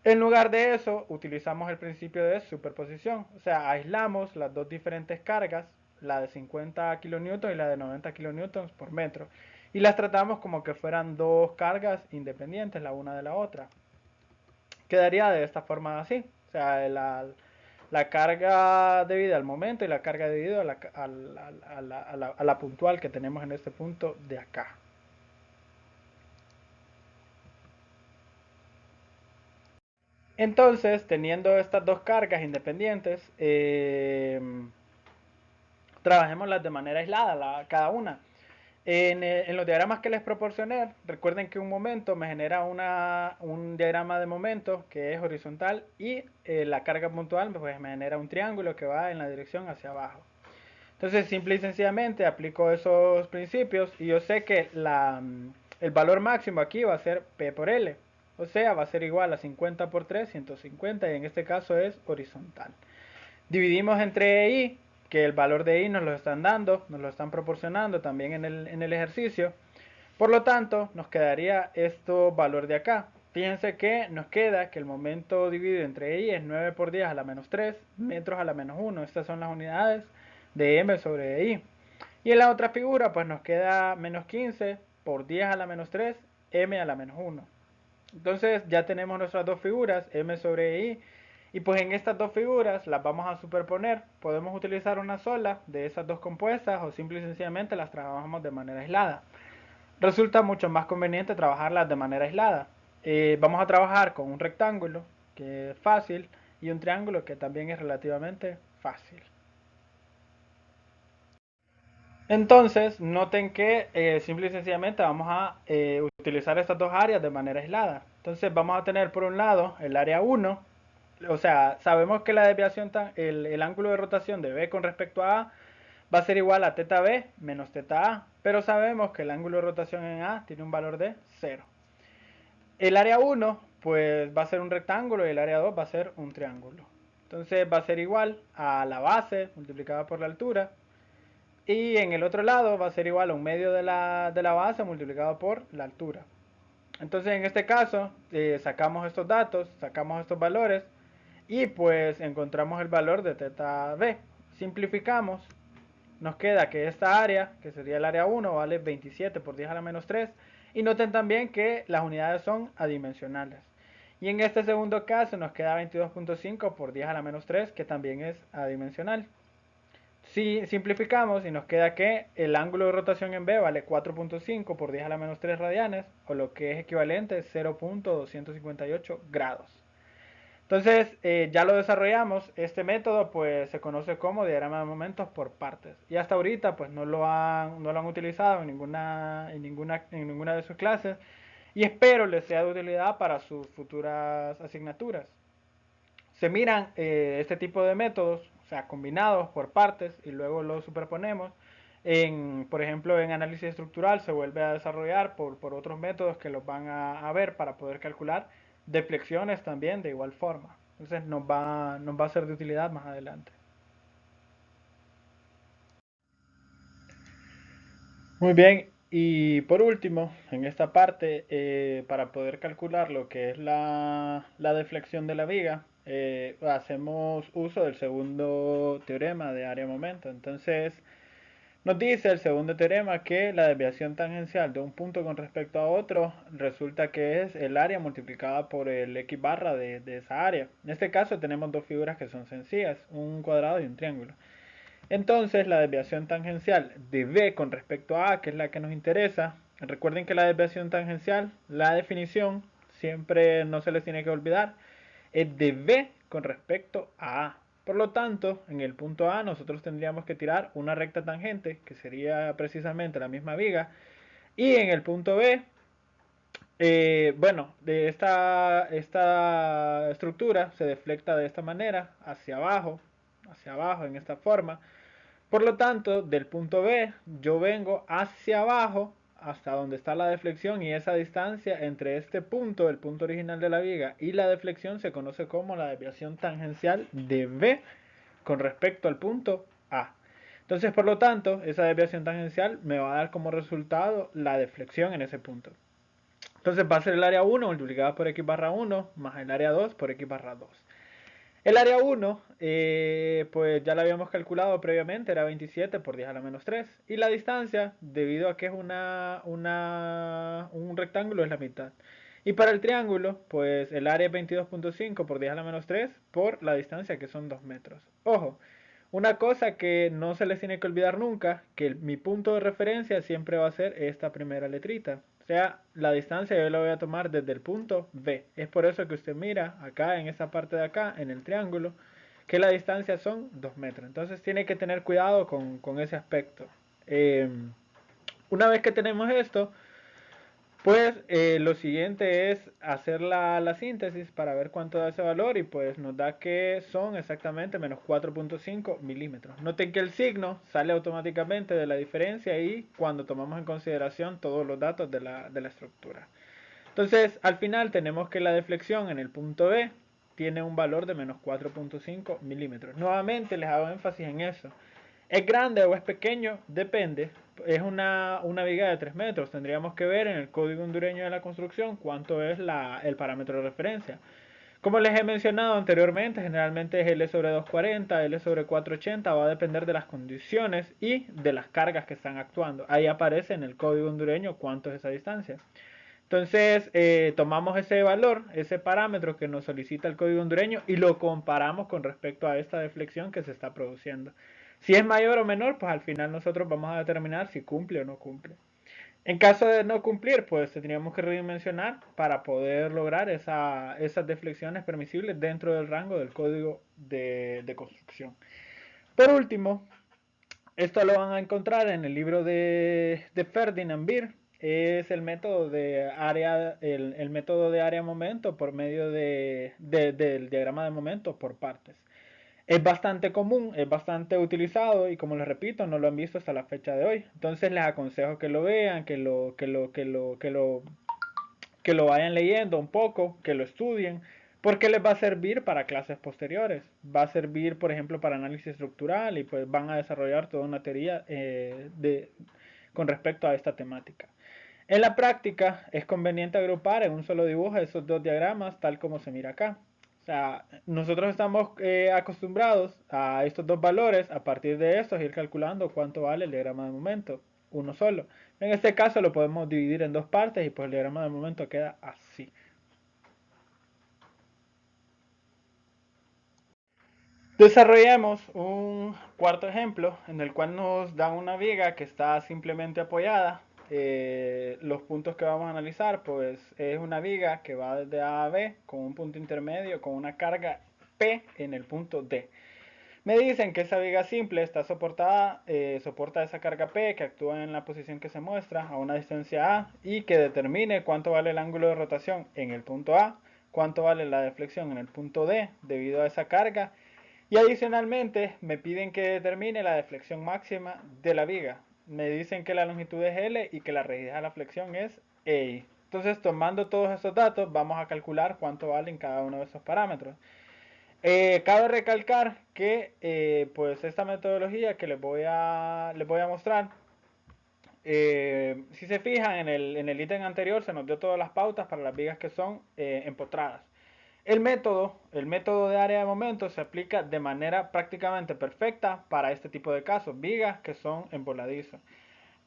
En lugar de eso, utilizamos el principio de superposición, o sea, aislamos las dos diferentes cargas, la de 50 kN y la de 90 kN por metro, y las tratamos como que fueran dos cargas independientes la una de la otra. Quedaría de esta forma así, o sea, la carga debida al momento y la carga debida a la puntual que tenemos en este punto de acá. Entonces, teniendo estas dos cargas independientes, trabajémoslas de manera aislada, cada una. En los diagramas que les proporcioné, recuerden que un momento me genera un diagrama de momento que es horizontal y la carga puntual pues, me genera un triángulo que va en la dirección hacia abajo. Entonces, simple y sencillamente aplico esos principios y yo sé que el valor máximo aquí va a ser P por L. O sea, va a ser igual a 50 por 3, 150 y en este caso es horizontal. Dividimos entre I, que el valor de I nos lo están dando, nos lo están proporcionando también en el ejercicio. Por lo tanto, nos quedaría este valor de acá. Fíjense que nos queda que el momento dividido entre I es 9 por 10 a la menos 3 metros a la menos 1. Estas son las unidades de M sobre I. Y en la otra figura, pues nos queda menos 15 por 10 a la menos 3, M a la menos 1. Entonces ya tenemos nuestras dos figuras, M sobre I, y pues en estas dos figuras las vamos a superponer. Podemos utilizar una sola de esas dos compuestas o simple y sencillamente las trabajamos de manera aislada. Resulta mucho más conveniente trabajarlas de manera aislada. Vamos a trabajar con un rectángulo que es fácil y un triángulo que también es relativamente fácil. Entonces, noten que simple y sencillamente vamos a utilizar estas dos áreas de manera aislada. Entonces, vamos a tener por un lado el área 1, o sea, sabemos que la desviación, el ángulo de rotación de B con respecto a A va a ser igual a teta B menos teta A, pero sabemos que el ángulo de rotación en A tiene un valor de 0. El área 1, pues va a ser un rectángulo y el área 2 va a ser un triángulo. Entonces, va a ser igual a la base multiplicada por la altura. Y en el otro lado va a ser igual a un medio de la base multiplicado por la altura. Entonces en este caso sacamos estos datos, sacamos estos valores y pues encontramos el valor de teta b. Simplificamos, nos queda que esta área, que sería el área 1, vale 27 por 10 a la menos 3. Y noten también que las unidades son adimensionales. Y en este segundo caso nos queda 22.5 por 10 a la menos 3, que también es adimensional. Si simplificamos y nos queda que el ángulo de rotación en B vale 4.5 por 10 a la menos 3 radianes, o lo que es equivalente 0.258 grados. Entonces, ya lo desarrollamos. Este método pues se conoce como diagrama de momentos por partes. Y hasta ahorita pues no lo han utilizado en ninguna de sus clases. Y espero les sea de utilidad para sus futuras asignaturas. Se miran este tipo de métodos, o sea, combinados por partes y luego los superponemos. Por ejemplo, en análisis estructural se vuelve a desarrollar por otros métodos que los van a ver para poder calcular deflexiones también de igual forma. Entonces nos va a ser de utilidad más adelante. Muy bien, y por último, en esta parte, para poder calcular lo que es la deflexión de la viga, hacemos uso del segundo teorema de área-momento. Entonces, nos dice el segundo teorema que la desviación tangencial de un punto con respecto a otro resulta que es el área multiplicada por el x barra de esa área. En este caso tenemos dos figuras que son sencillas, un cuadrado y un triángulo. Entonces la desviación tangencial de B con respecto a A, que es la que nos interesa, recuerden que la desviación tangencial, la definición, siempre no se les tiene que olvidar, es de B con respecto a A. Por lo tanto, en el punto A nosotros tendríamos que tirar una recta tangente, que sería precisamente la misma viga, y en el punto B, bueno, de esta estructura se deflecta de esta manera, hacia abajo en esta forma. Por lo tanto, del punto B yo vengo hacia abajo hasta donde está la deflexión, y esa distancia entre este punto, el punto original de la viga, y la deflexión se conoce como la desviación tangencial de B con respecto al punto A. Entonces, por lo tanto, esa desviación tangencial me va a dar como resultado la deflexión en ese punto. Entonces va a ser el área 1 multiplicada por x barra 1 más el área 2 por x barra 2. El área 1, pues ya la habíamos calculado previamente, era 27 por 10 a la menos 3. Y la distancia, debido a que es un rectángulo, es la mitad. Y para el triángulo, pues el área es 22.5 por 10 a la menos 3 por la distancia, que son 2 metros. Ojo, una cosa que no se les tiene que olvidar nunca, que mi punto de referencia siempre va a ser esta primera letrita. O sea, la distancia yo la voy a tomar desde el punto B. Es por eso que usted mira acá en esta parte de acá, en el triángulo, que la distancia son 2 metros. Entonces tiene que tener cuidado con ese aspecto. Eh, una vez que tenemos esto, pues lo siguiente es hacer la síntesis para ver cuánto da ese valor, y pues nos da que son exactamente menos 4.5 milímetros. Noten que el signo sale automáticamente de la diferencia y cuando tomamos en consideración todos los datos de la estructura. Entonces al final tenemos que la deflexión en el punto B tiene un valor de menos 4.5 milímetros. Nuevamente les hago énfasis en eso. ¿Es grande o es pequeño? Depende. Es una viga de 3 metros. Tendríamos que ver en el código hondureño de la construcción cuánto es el parámetro de referencia. Como les he mencionado anteriormente, generalmente es L sobre 240, L sobre 480, va a depender de las condiciones y de las cargas que están actuando. Ahí aparece en el código hondureño cuánto es esa distancia. Entonces, tomamos ese valor, ese parámetro que nos solicita el código hondureño, y lo comparamos con respecto a esta deflexión que se está produciendo. Si es mayor o menor, pues al final nosotros vamos a determinar si cumple o no cumple. En caso de no cumplir, pues tendríamos que redimensionar para poder lograr esas deflexiones permisibles dentro del rango del código de construcción. Por último, esto lo van a encontrar en el libro de Ferdinand Beer. Es el método de área, el método de área-momento por medio del diagrama de momento por partes. Es bastante común, es bastante utilizado, y como les repito, no lo han visto hasta la fecha de hoy. Entonces les aconsejo que lo vean, que lo vayan leyendo un poco, que lo estudien, porque les va a servir para clases posteriores. Va a servir, por ejemplo, para análisis estructural, y pues van a desarrollar toda una teoría con respecto a esta temática. En la práctica es conveniente agrupar en un solo dibujo esos dos diagramas tal como se mira acá. O sea, nosotros estamos acostumbrados a estos dos valores, a partir de estos ir calculando cuánto vale el diagrama de momento, uno solo. En este caso lo podemos dividir en dos partes y pues el diagrama de momento queda así. Desarrollemos un cuarto ejemplo en el cual nos dan una viga que está simplemente apoyada. Los puntos que vamos a analizar, pues es una viga que va desde A a B con un punto intermedio con una carga P en el punto D. Me dicen que esa viga simple está soportada, soporta esa carga P que actúa en la posición que se muestra a una distancia A y que determine cuánto vale el ángulo de rotación en el punto A, cuánto vale la deflexión en el punto D debido a esa carga y adicionalmente me piden que determine la deflexión máxima de la viga. Me dicen que la longitud es L y que la rigidez de la flexión es EI. Entonces, tomando todos estos datos, vamos a calcular cuánto valen cada uno de esos parámetros. Cabe recalcar que pues esta metodología que les voy a mostrar, si se fijan en el ítem anterior se nos dio todas las pautas para las vigas que son empotradas. El método de área de momento se aplica de manera prácticamente perfecta para este tipo de casos, vigas que son emboladizas.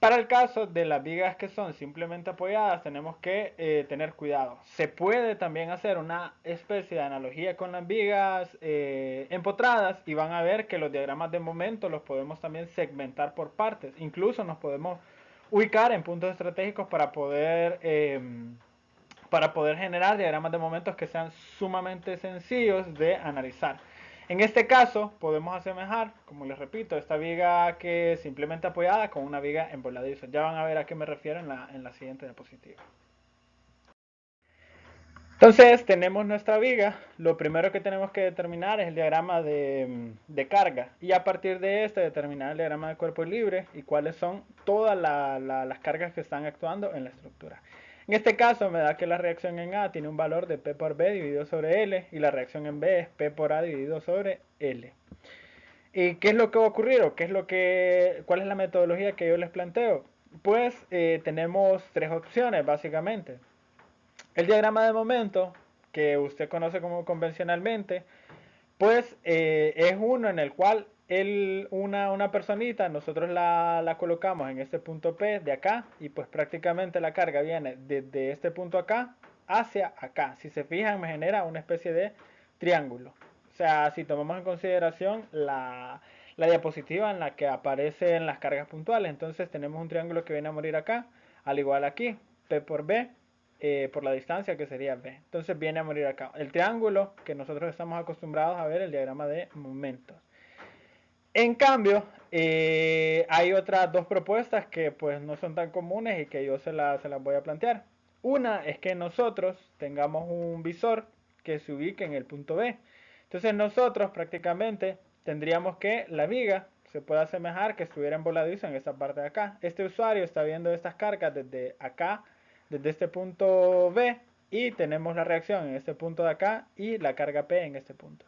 Para el caso de las vigas que son simplemente apoyadas, tenemos que tener cuidado. Se puede también hacer una especie de analogía con las vigas empotradas y van a ver que los diagramas de momento los podemos también segmentar por partes. Incluso nos podemos ubicar en puntos estratégicos para poder generar diagramas de momentos que sean sumamente sencillos de analizar. En este caso podemos asemejar, como les repito, esta viga que es simplemente apoyada con una viga emboladiza. Ya van a ver a qué me refiero en la siguiente diapositiva. Entonces tenemos nuestra viga, lo primero que tenemos que determinar es el diagrama de carga y a partir de este determinar el diagrama de cuerpo libre y cuáles son todas las cargas que están actuando en la estructura. En este caso me da que la reacción en A tiene un valor de P por B dividido sobre L y la reacción en B es P por A dividido sobre L. ¿Y qué es lo que va a ocurrir o cuál es la metodología que yo les planteo? Pues tenemos tres opciones básicamente. El diagrama de momento, que usted conoce como convencionalmente, pues es uno en el cual una personita, nosotros la colocamos en este punto P de acá y pues prácticamente la carga viene desde este punto acá hacia acá. Si se fijan me genera una especie de triángulo. O sea, si tomamos en consideración la diapositiva en la que aparecen las cargas puntuales, entonces tenemos un triángulo que viene a morir acá, al igual aquí, P por B, por la distancia que sería B. Entonces viene a morir acá. El triángulo que nosotros estamos acostumbrados a ver, el diagrama de momentos. En cambio, hay otras dos propuestas que pues no son tan comunes y que yo se las voy a plantear. Una es que nosotros tengamos un visor que se ubique en el punto B. Entonces nosotros prácticamente tendríamos que la viga se puede asemejar que estuviera en voladizo en esta parte de acá. Este usuario está viendo estas cargas desde acá, desde este punto B y tenemos la reacción en este punto de acá y la carga P en este punto.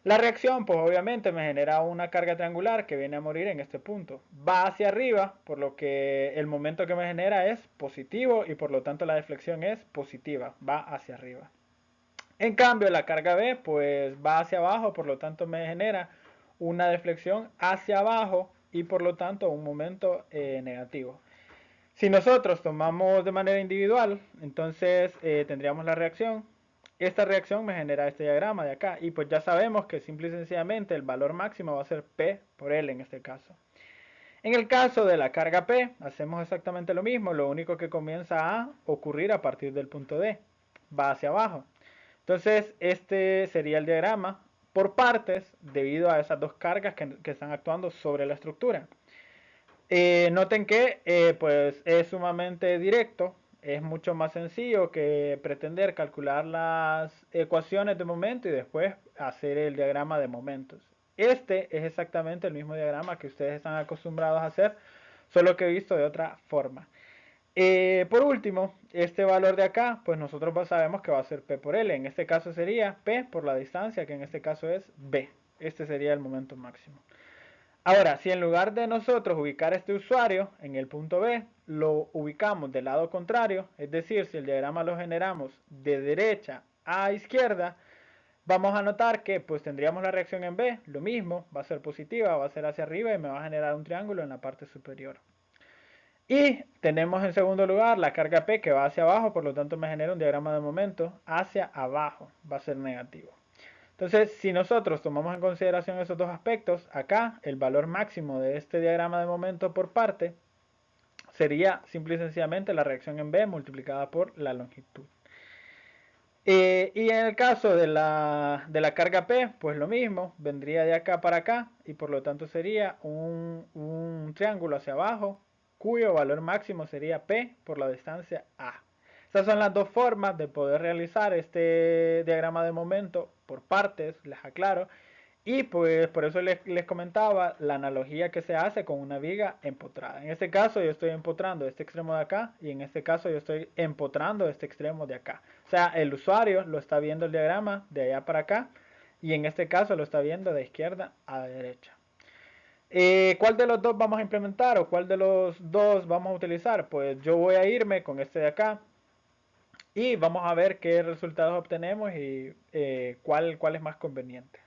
La reacción, pues obviamente me genera una carga triangular que viene a morir en este punto. Va hacia arriba, por lo que el momento que me genera es positivo y por lo tanto la deflexión es positiva, va hacia arriba. En cambio, la carga B, pues va hacia abajo, por lo tanto me genera una deflexión hacia abajo y por lo tanto un momento negativo. Si nosotros tomamos de manera individual, entonces tendríamos la reacción. Esta reacción me genera este diagrama de acá y pues ya sabemos que simple y sencillamente el valor máximo va a ser P por L en este caso. En el caso de la carga P, hacemos exactamente lo mismo, lo único que comienza a ocurrir a partir del punto D, va hacia abajo. Entonces este sería el diagrama por partes debido a esas dos cargas que están actuando sobre la estructura. Noten que pues es sumamente directo, es mucho más sencillo que pretender calcular las ecuaciones de momento y después hacer el diagrama de momentos. Este es exactamente el mismo diagrama que ustedes están acostumbrados a hacer, solo que visto de otra forma. Por último, este valor de acá, pues nosotros sabemos que va a ser P por L. En este caso sería P por la distancia, que en este caso es B. Este sería el momento máximo. Ahora, si en lugar de nosotros ubicar este usuario en el punto B, lo ubicamos del lado contrario, es decir, si el diagrama lo generamos de derecha a izquierda, vamos a notar que pues tendríamos la reacción en B, lo mismo, va a ser positiva, va a ser hacia arriba y me va a generar un triángulo en la parte superior. Y tenemos en segundo lugar la carga P que va hacia abajo, por lo tanto me genera un diagrama de momento hacia abajo, va a ser negativo. Entonces, si nosotros tomamos en consideración esos dos aspectos, acá el valor máximo de este diagrama de momento por parte sería simple y sencillamente la reacción en B multiplicada por la longitud. Y en el caso de la carga P, pues lo mismo, vendría de acá para acá y por lo tanto sería un triángulo hacia abajo cuyo valor máximo sería P por la distancia A. Estas son las dos formas de poder realizar este diagrama de momento por partes, les aclaro. Y pues por eso les comentaba la analogía que se hace con una viga empotrada. En este caso yo estoy empotrando este extremo de acá y en este caso yo estoy empotrando este extremo de acá. O sea, el usuario lo está viendo el diagrama de allá para acá y en este caso lo está viendo de izquierda a derecha. ¿Cuál de los dos vamos a implementar o cuál de los dos vamos a utilizar? Pues yo voy a irme con este de acá y vamos a ver qué resultados obtenemos y cuál es más conveniente.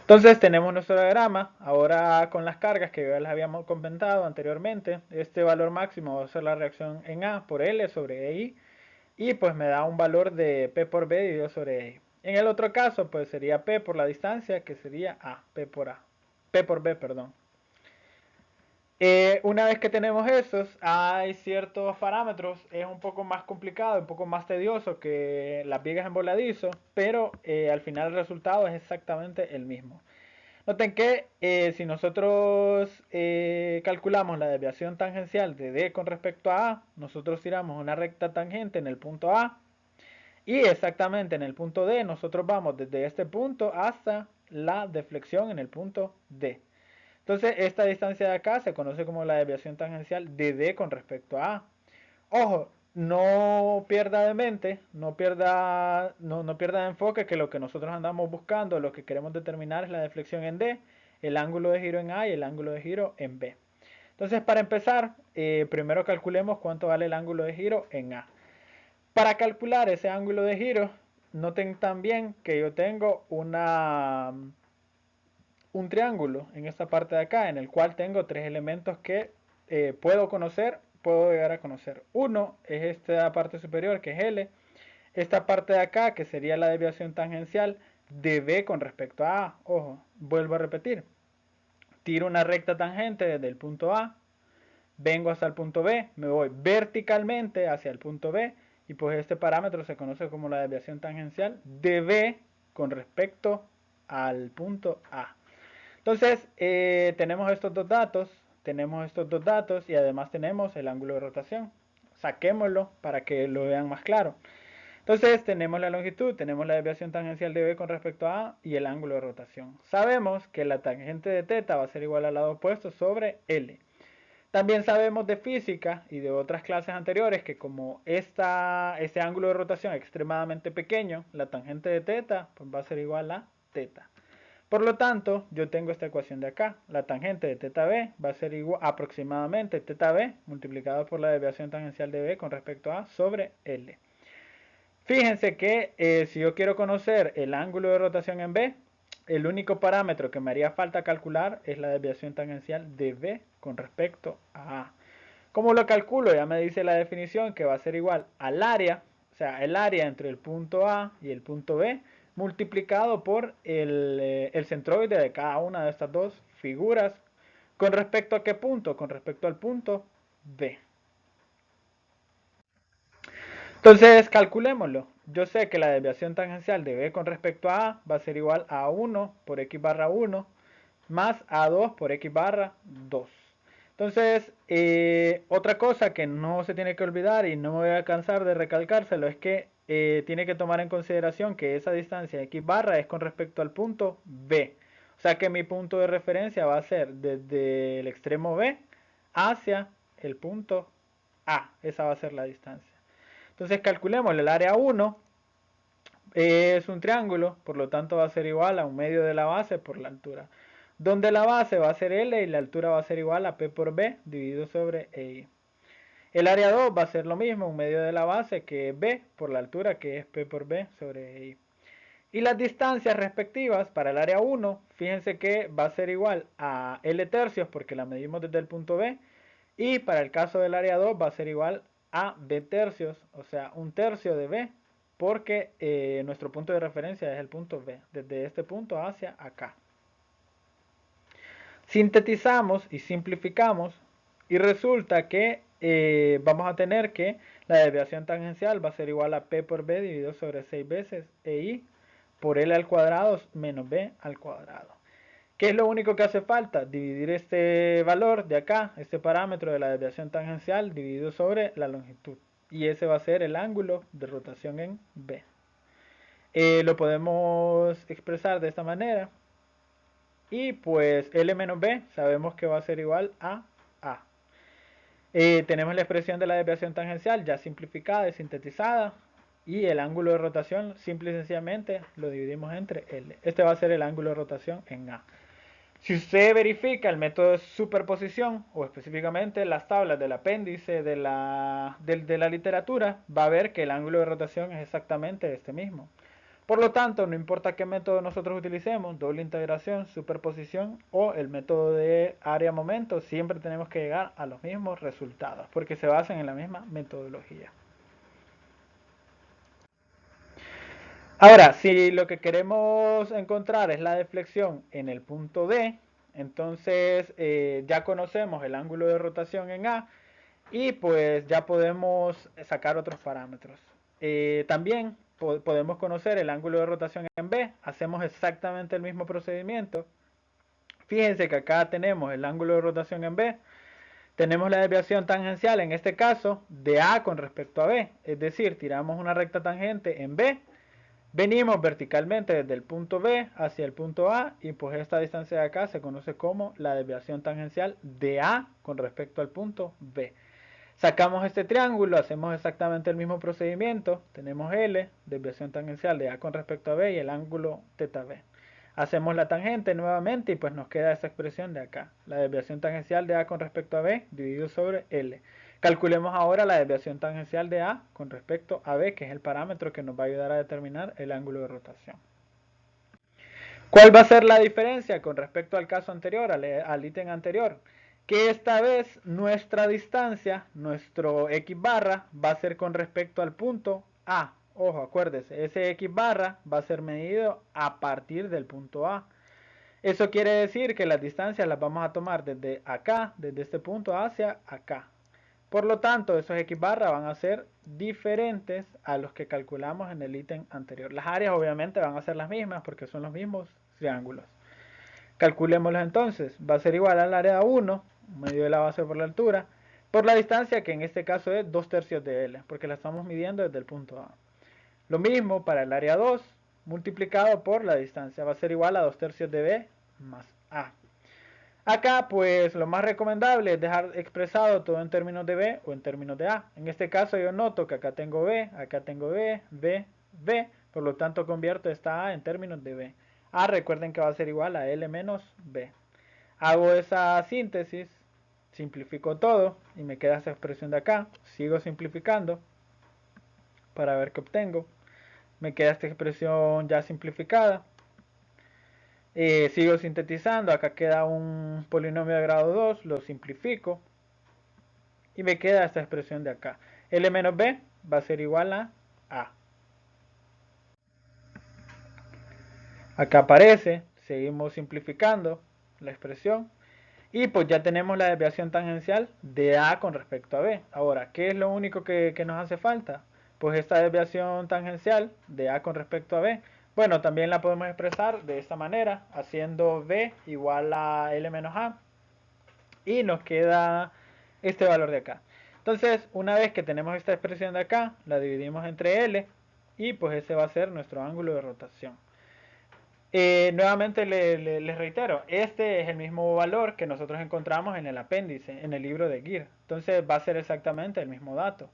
Entonces tenemos nuestro diagrama, ahora con las cargas que ya les habíamos comentado anteriormente, este valor máximo va a ser la reacción en A por L sobre EI y pues me da un valor de P por B dividido sobre EI. En el otro caso pues sería P por la distancia que sería A, P por B, perdón. Una vez que tenemos esos, hay ciertos parámetros, es un poco más complicado, un poco más tedioso que las vigas en voladizo, pero al final el resultado es exactamente el mismo. Noten que si nosotros calculamos la desviación tangencial de D con respecto a A, nosotros tiramos una recta tangente en el punto A y exactamente en el punto D nosotros vamos desde este punto hasta la deflexión en el punto D. Entonces esta distancia de acá se conoce como la desviación tangencial de D con respecto a A. Ojo, no pierda de mente, no pierda de enfoque que lo que nosotros andamos buscando, lo que queremos determinar es la deflexión en D, el ángulo de giro en A y el ángulo de giro en B. Entonces, para empezar, primero calculemos cuánto vale el ángulo de giro en A. Para calcular ese ángulo de giro, noten también que yo tengo un triángulo en esta parte de acá, en el cual tengo tres elementos que puedo llegar a conocer. Uno es esta parte superior, que es L. Esta parte de acá, que sería la desviación tangencial de B con respecto a A. Ojo, vuelvo a repetir. Tiro una recta tangente desde el punto A, vengo hasta el punto B, me voy verticalmente hacia el punto B, y pues este parámetro se conoce como la desviación tangencial de B con respecto al punto A. Entonces, tenemos estos dos datos y además tenemos el ángulo de rotación. Saquémoslo para que lo vean más claro. Entonces, tenemos la longitud, tenemos la desviación tangencial de B con respecto a A y el ángulo de rotación. Sabemos que la tangente de θ va a ser igual al lado opuesto sobre L. También sabemos de física y de otras clases anteriores que como este ángulo de rotación es extremadamente pequeño, la tangente de θ pues va a ser igual a θ. Por lo tanto, yo tengo esta ecuación de acá. La tangente de θb va a ser igual aproximadamente θb multiplicado por la desviación tangencial de B con respecto a sobre L. Fíjense que si yo quiero conocer el ángulo de rotación en B, el único parámetro que me haría falta calcular es la desviación tangencial de B con respecto a A. ¿Cómo lo calculo? Ya me dice la definición que va a ser igual al área, o sea, el área entre el punto A y el punto B, multiplicado por el centroide de cada una de estas dos figuras. ¿Con respecto a qué punto? Con respecto al punto B. Entonces, calculémoslo. Yo sé que la desviación tangencial de B con respecto a A va a ser igual a 1 por X barra 1 más A2 por X barra 2. Entonces, otra cosa que no se tiene que olvidar y no me voy a cansar de recalcárselo es que tiene que tomar en consideración que esa distancia X barra es con respecto al punto B. O sea que mi punto de referencia va a ser desde el extremo B hacia el punto A. Esa va a ser la distancia. Entonces calculemos el área 1 es un triángulo, por lo tanto va a ser igual a un medio de la base por la altura. Donde la base va a ser L y la altura va a ser igual a P por B dividido sobre EI. El área 2 va a ser lo mismo, un medio de la base que es B por la altura que es P por B sobre EI. Y las distancias respectivas para el área 1, fíjense que va a ser igual a L tercios porque la medimos desde el punto B. Y para el caso del área 2 va a ser igual a B tercios, o sea, un tercio de B porque nuestro punto de referencia es el punto B, desde este punto hacia acá. Sintetizamos y simplificamos y resulta que vamos a tener que la desviación tangencial va a ser igual a P por B dividido sobre 6 veces EI por L al cuadrado menos B al cuadrado. ¿Qué es lo único que hace falta? Dividir este valor de acá, este parámetro de la desviación tangencial, dividido sobre la longitud. Y ese va a ser el ángulo de rotación en B. Lo podemos expresar de esta manera. Y pues L menos B sabemos que va a ser igual a A. Tenemos la expresión de la desviación tangencial ya simplificada y sintetizada. Y el ángulo de rotación simple y sencillamente lo dividimos entre L. Este va a ser el ángulo de rotación en A. Si usted verifica el método de superposición o específicamente las tablas del apéndice de la literatura, va a ver que el ángulo de rotación es exactamente este mismo. Por lo tanto, no importa qué método nosotros utilicemos, doble integración, superposición o el método de área-momento, siempre tenemos que llegar a los mismos resultados porque se basan en la misma metodología. Ahora, si lo que queremos encontrar es la deflexión en el punto D, entonces ya conocemos el ángulo de rotación en A y pues ya podemos sacar otros parámetros. También podemos conocer el ángulo de rotación en B, hacemos exactamente el mismo procedimiento. Fíjense que acá tenemos el ángulo de rotación en B, tenemos la desviación tangencial en este caso de A con respecto a B, es decir, tiramos una recta tangente en B. Venimos verticalmente desde el punto B hacia el punto A y pues esta distancia de acá se conoce como la desviación tangencial de A con respecto al punto B. Sacamos este triángulo, hacemos exactamente el mismo procedimiento, tenemos L, desviación tangencial de A con respecto a B y el ángulo θB. Hacemos la tangente nuevamente y pues nos queda esta expresión de acá, la desviación tangencial de A con respecto a B dividido sobre L. Calculemos ahora la desviación tangencial de A con respecto a B, que es el parámetro que nos va a ayudar a determinar el ángulo de rotación. ¿Cuál va a ser la diferencia con respecto al caso anterior, al ítem anterior? Que esta vez nuestra distancia, nuestro X barra, va a ser con respecto al punto A. Ojo, acuérdese, ese X barra va a ser medido a partir del punto A. Eso quiere decir que las distancias las vamos a tomar desde acá, desde este punto hacia acá. Por lo tanto, esos X barra van a ser diferentes a los que calculamos en el ítem anterior. Las áreas obviamente van a ser las mismas porque son los mismos triángulos. Calculémoslas entonces. Va a ser igual al área 1, medio de la base por la altura, por la distancia que en este caso es 2/3 de L, porque la estamos midiendo desde el punto A. Lo mismo para el área 2, multiplicado por la distancia. Va a ser igual a 2/3 de B más A. Acá pues lo más recomendable es dejar expresado todo en términos de B o en términos de A. En este caso yo noto que acá tengo B, acá tengo B, B, B, por lo tanto convierto esta A en términos de B. A recuerden que va a ser igual a L menos B. Hago esa síntesis, simplifico todo y me queda esa expresión de acá. Sigo simplificando para ver qué obtengo. Me queda esta expresión ya simplificada. Sigo sintetizando, acá queda un polinomio de grado 2, lo simplifico y me queda esta expresión de acá. L menos B va a ser igual a A. Acá aparece, seguimos simplificando la expresión y pues ya tenemos la desviación tangencial de A con respecto a B. Ahora, ¿qué es lo único que nos hace falta? Pues esta desviación tangencial de A con respecto a B. Bueno, también la podemos expresar de esta manera, haciendo B igual a L menos A. Y nos queda este valor de acá. Entonces, una vez que tenemos esta expresión de acá, la dividimos entre L y pues ese va a ser nuestro ángulo de rotación. Nuevamente les reitero, este es el mismo valor que nosotros encontramos en el apéndice, en el libro de Gear. Entonces va a ser exactamente el mismo dato.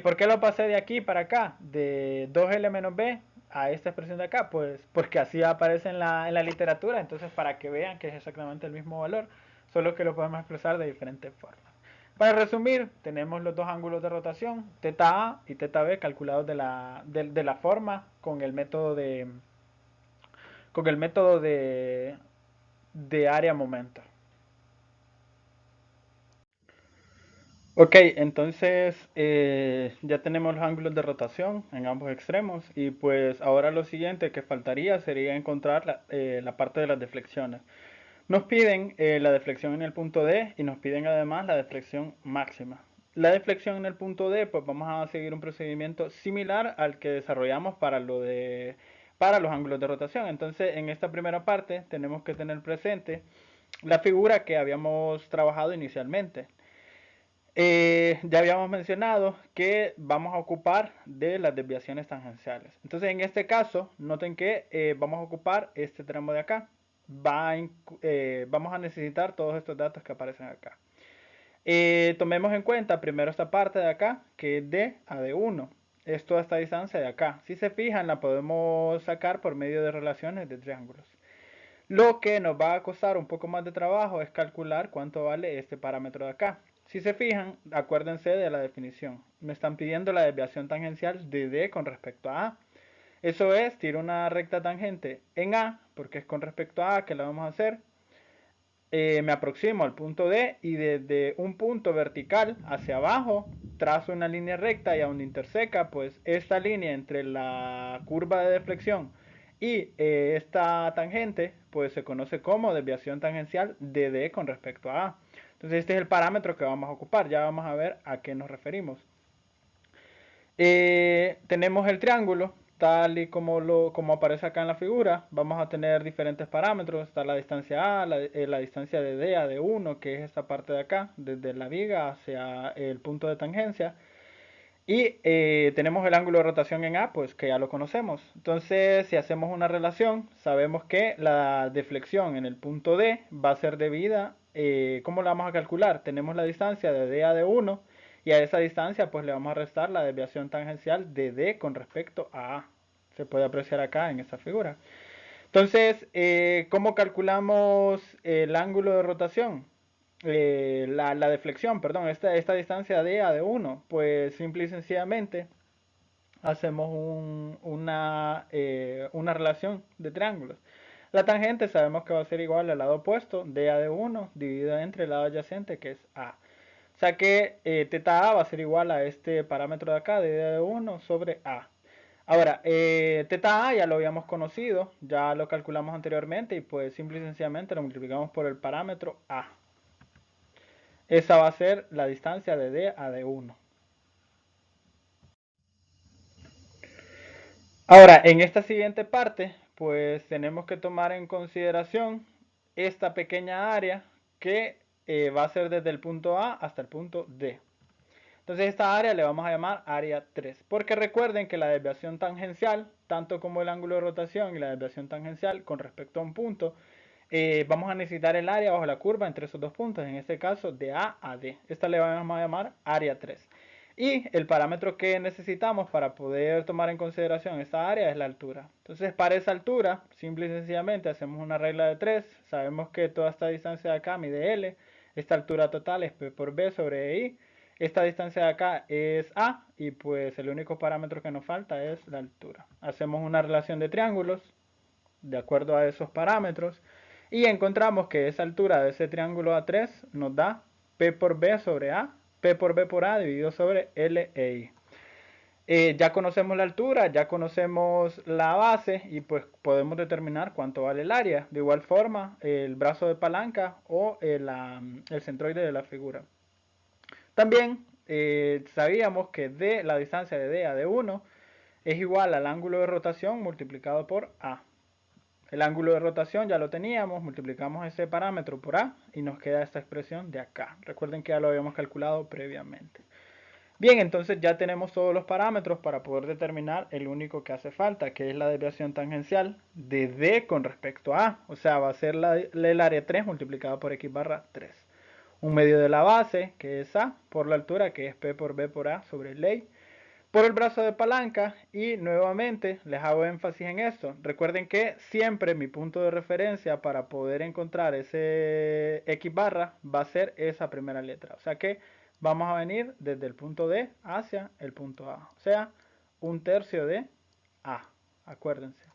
¿Por qué lo pasé de aquí para acá? De 2L menos B a esta expresión de acá. Pues porque así aparece en la literatura. Entonces para que vean que es exactamente el mismo valor, solo que lo podemos expresar de diferentes formas. Para resumir, tenemos los dos ángulos de rotación, θA y θB, calculados de la forma con el método de área momento. Ok, entonces ya tenemos los ángulos de rotación en ambos extremos y pues ahora lo siguiente que faltaría sería encontrar la parte de las deflexiones. Nos piden la deflexión en el punto D y nos piden además la deflexión máxima. La deflexión en el punto D, pues vamos a seguir un procedimiento similar al que desarrollamos para los ángulos de rotación. Entonces, en esta primera parte tenemos que tener presente la figura que habíamos trabajado inicialmente. Ya habíamos mencionado que vamos a ocupar de las desviaciones tangenciales. Entonces, en este caso, noten que vamos a ocupar este tramo de acá. Vamos a necesitar todos estos datos que aparecen acá. Tomemos en cuenta primero esta parte de acá, que es de a de 1. Es toda esta distancia de acá. Si se fijan, la podemos sacar por medio de relaciones de triángulos. Lo que nos va a costar un poco más de trabajo es calcular cuánto vale este parámetro de acá. Si se fijan, acuérdense de la definición. Me están pidiendo la desviación tangencial de D con respecto a A. Eso es, tiro una recta tangente en A, porque es con respecto a A que la vamos a hacer. Me aproximo al punto D y desde un punto vertical hacia abajo trazo una línea recta y a donde interseca, pues esta línea entre la curva de deflexión y esta tangente, pues se conoce como desviación tangencial de D con respecto a A. Entonces este es el parámetro que vamos a ocupar, ya vamos a ver a qué nos referimos. Tenemos el triángulo, tal y como aparece acá en la figura. Vamos a tener diferentes parámetros. Está la distancia A, la distancia de D a D1, que es esta parte de acá, desde la viga hacia el punto de tangencia. Y tenemos el ángulo de rotación en A, pues que ya lo conocemos. Entonces, si hacemos una relación, sabemos que la deflexión en el punto D va a ser debida, ¿cómo la vamos a calcular? Tenemos la distancia de D a D1 y a esa distancia pues le vamos a restar la desviación tangencial de D con respecto a A. Se puede apreciar acá en esta figura. Entonces, ¿cómo calculamos el ángulo de rotación? La deflexión, perdón, esta distancia de A de 1, pues simple y sencillamente hacemos una relación de triángulos. La tangente sabemos que va a ser igual al lado opuesto de A de 1 dividido entre el lado adyacente que es A. O sea que teta A va a ser igual a este parámetro de acá de A de 1 sobre A. Ahora, teta A ya lo habíamos conocido, ya lo calculamos anteriormente y pues simple y sencillamente lo multiplicamos por el parámetro A. Esa va a ser la distancia de D a D1. Ahora, en esta siguiente parte, pues tenemos que tomar en consideración esta pequeña área que va a ser desde el punto A hasta el punto D. Entonces esta área le vamos a llamar área 3, porque recuerden que la desviación tangencial, tanto como el ángulo de rotación y la desviación tangencial con respecto a un punto, vamos a necesitar el área bajo la curva entre esos dos puntos, en este caso de A a D. Esta le vamos a llamar área 3. Y el parámetro que necesitamos para poder tomar en consideración esta área es la altura. Entonces para esa altura, simple y sencillamente hacemos una regla de 3. Sabemos que toda esta distancia de acá mide L. Esta altura total es P por B sobre I. Esta distancia de acá es A y pues el único parámetro que nos falta es la altura. Hacemos una relación de triángulos de acuerdo a esos parámetros y encontramos que esa altura de ese triángulo A3 nos da P por B sobre A, P por B por A dividido sobre L e I. Ya conocemos la altura, ya conocemos la base y pues podemos determinar cuánto vale el área. De igual forma, el brazo de palanca o el centroide de la figura. También sabíamos que la distancia de D a D1 es igual al ángulo de rotación multiplicado por A. El ángulo de rotación ya lo teníamos, multiplicamos ese parámetro por A y nos queda esta expresión de acá. Recuerden que ya lo habíamos calculado previamente. Bien, entonces ya tenemos todos los parámetros para poder determinar el único que hace falta, que es la desviación tangencial de D con respecto a A. O sea, va a ser el área 3 multiplicado por X barra 3. Un medio de la base, que es A, por la altura, que es P por B por A sobre ley, por el brazo de palanca y nuevamente les hago énfasis en esto. Recuerden que siempre mi punto de referencia para poder encontrar ese X barra va a ser esa primera letra. O sea que vamos a venir desde el punto D hacia el punto A. O sea, un tercio de A. Acuérdense.